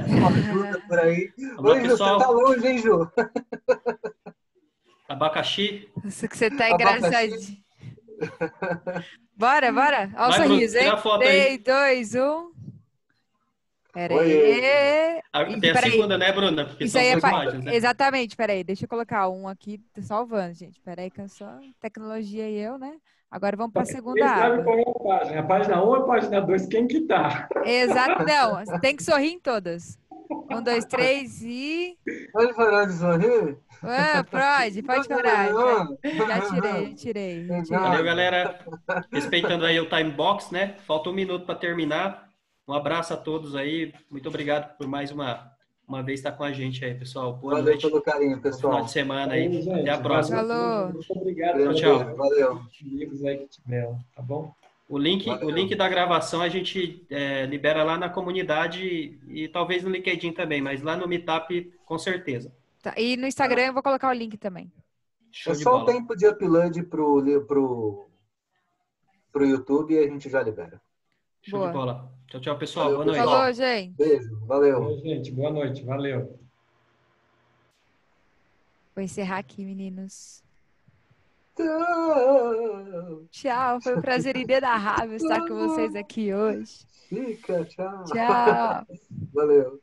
Uma ajuda por aí. Alô, Oi, Ju, pessoal. você tá longe, hein, Ju? Abacaxi. Isso que você tá Abacaxi. engraçadinho. Bora, bora. Olha o Vai, Bruno, sorriso, hein? tira a foto aí. 3, 2, 1. Pera Oi. aí. Tem a Peraí. segunda, né, Bruna? Porque Isso são aí é 2 páginas, né? Exatamente, peraí. Deixa eu colocar um aqui, tô salvando, gente. Peraí, que é só tecnologia e eu, né? Agora vamos para a segunda Quem sabe aba. qual é a página? A página 1 ou a página 2? Quem que tá? Exato, não. Tem que sorrir em todas. 1, 2, 3 e. Pode parar de sorrir? Pode parar. Já tirei. Valeu, galera. Respeitando aí o time box, né? Falta 1 minuto para terminar. Um abraço a todos aí. Muito obrigado por mais uma vez estar com a gente aí, pessoal. Boa Valeu noite. pelo carinho, Bom pessoal. final de semana aí. Valeu, gente. Até a próxima. Falou. Muito obrigado. Grande Tchau. beijo, valeu. Amigos aí que tiveram, tá bom? O link da gravação a gente libera lá na comunidade e talvez no LinkedIn também, mas lá no Meetup com certeza. Tá, e no Instagram eu vou colocar o link também. Show É de só o bola. tempo de upload pro YouTube e a gente já libera. Show Boa. de bola. Tchau, tchau, pessoal. Valeu, Boa noite. pessoal. Falou, gente. Beijo, valeu. Bom, gente, boa noite. Valeu. Vou encerrar aqui, meninos. Tchau. Tchau. Foi um prazer inenarrável estar com vocês aqui hoje. Fica, tchau. Tchau. Valeu.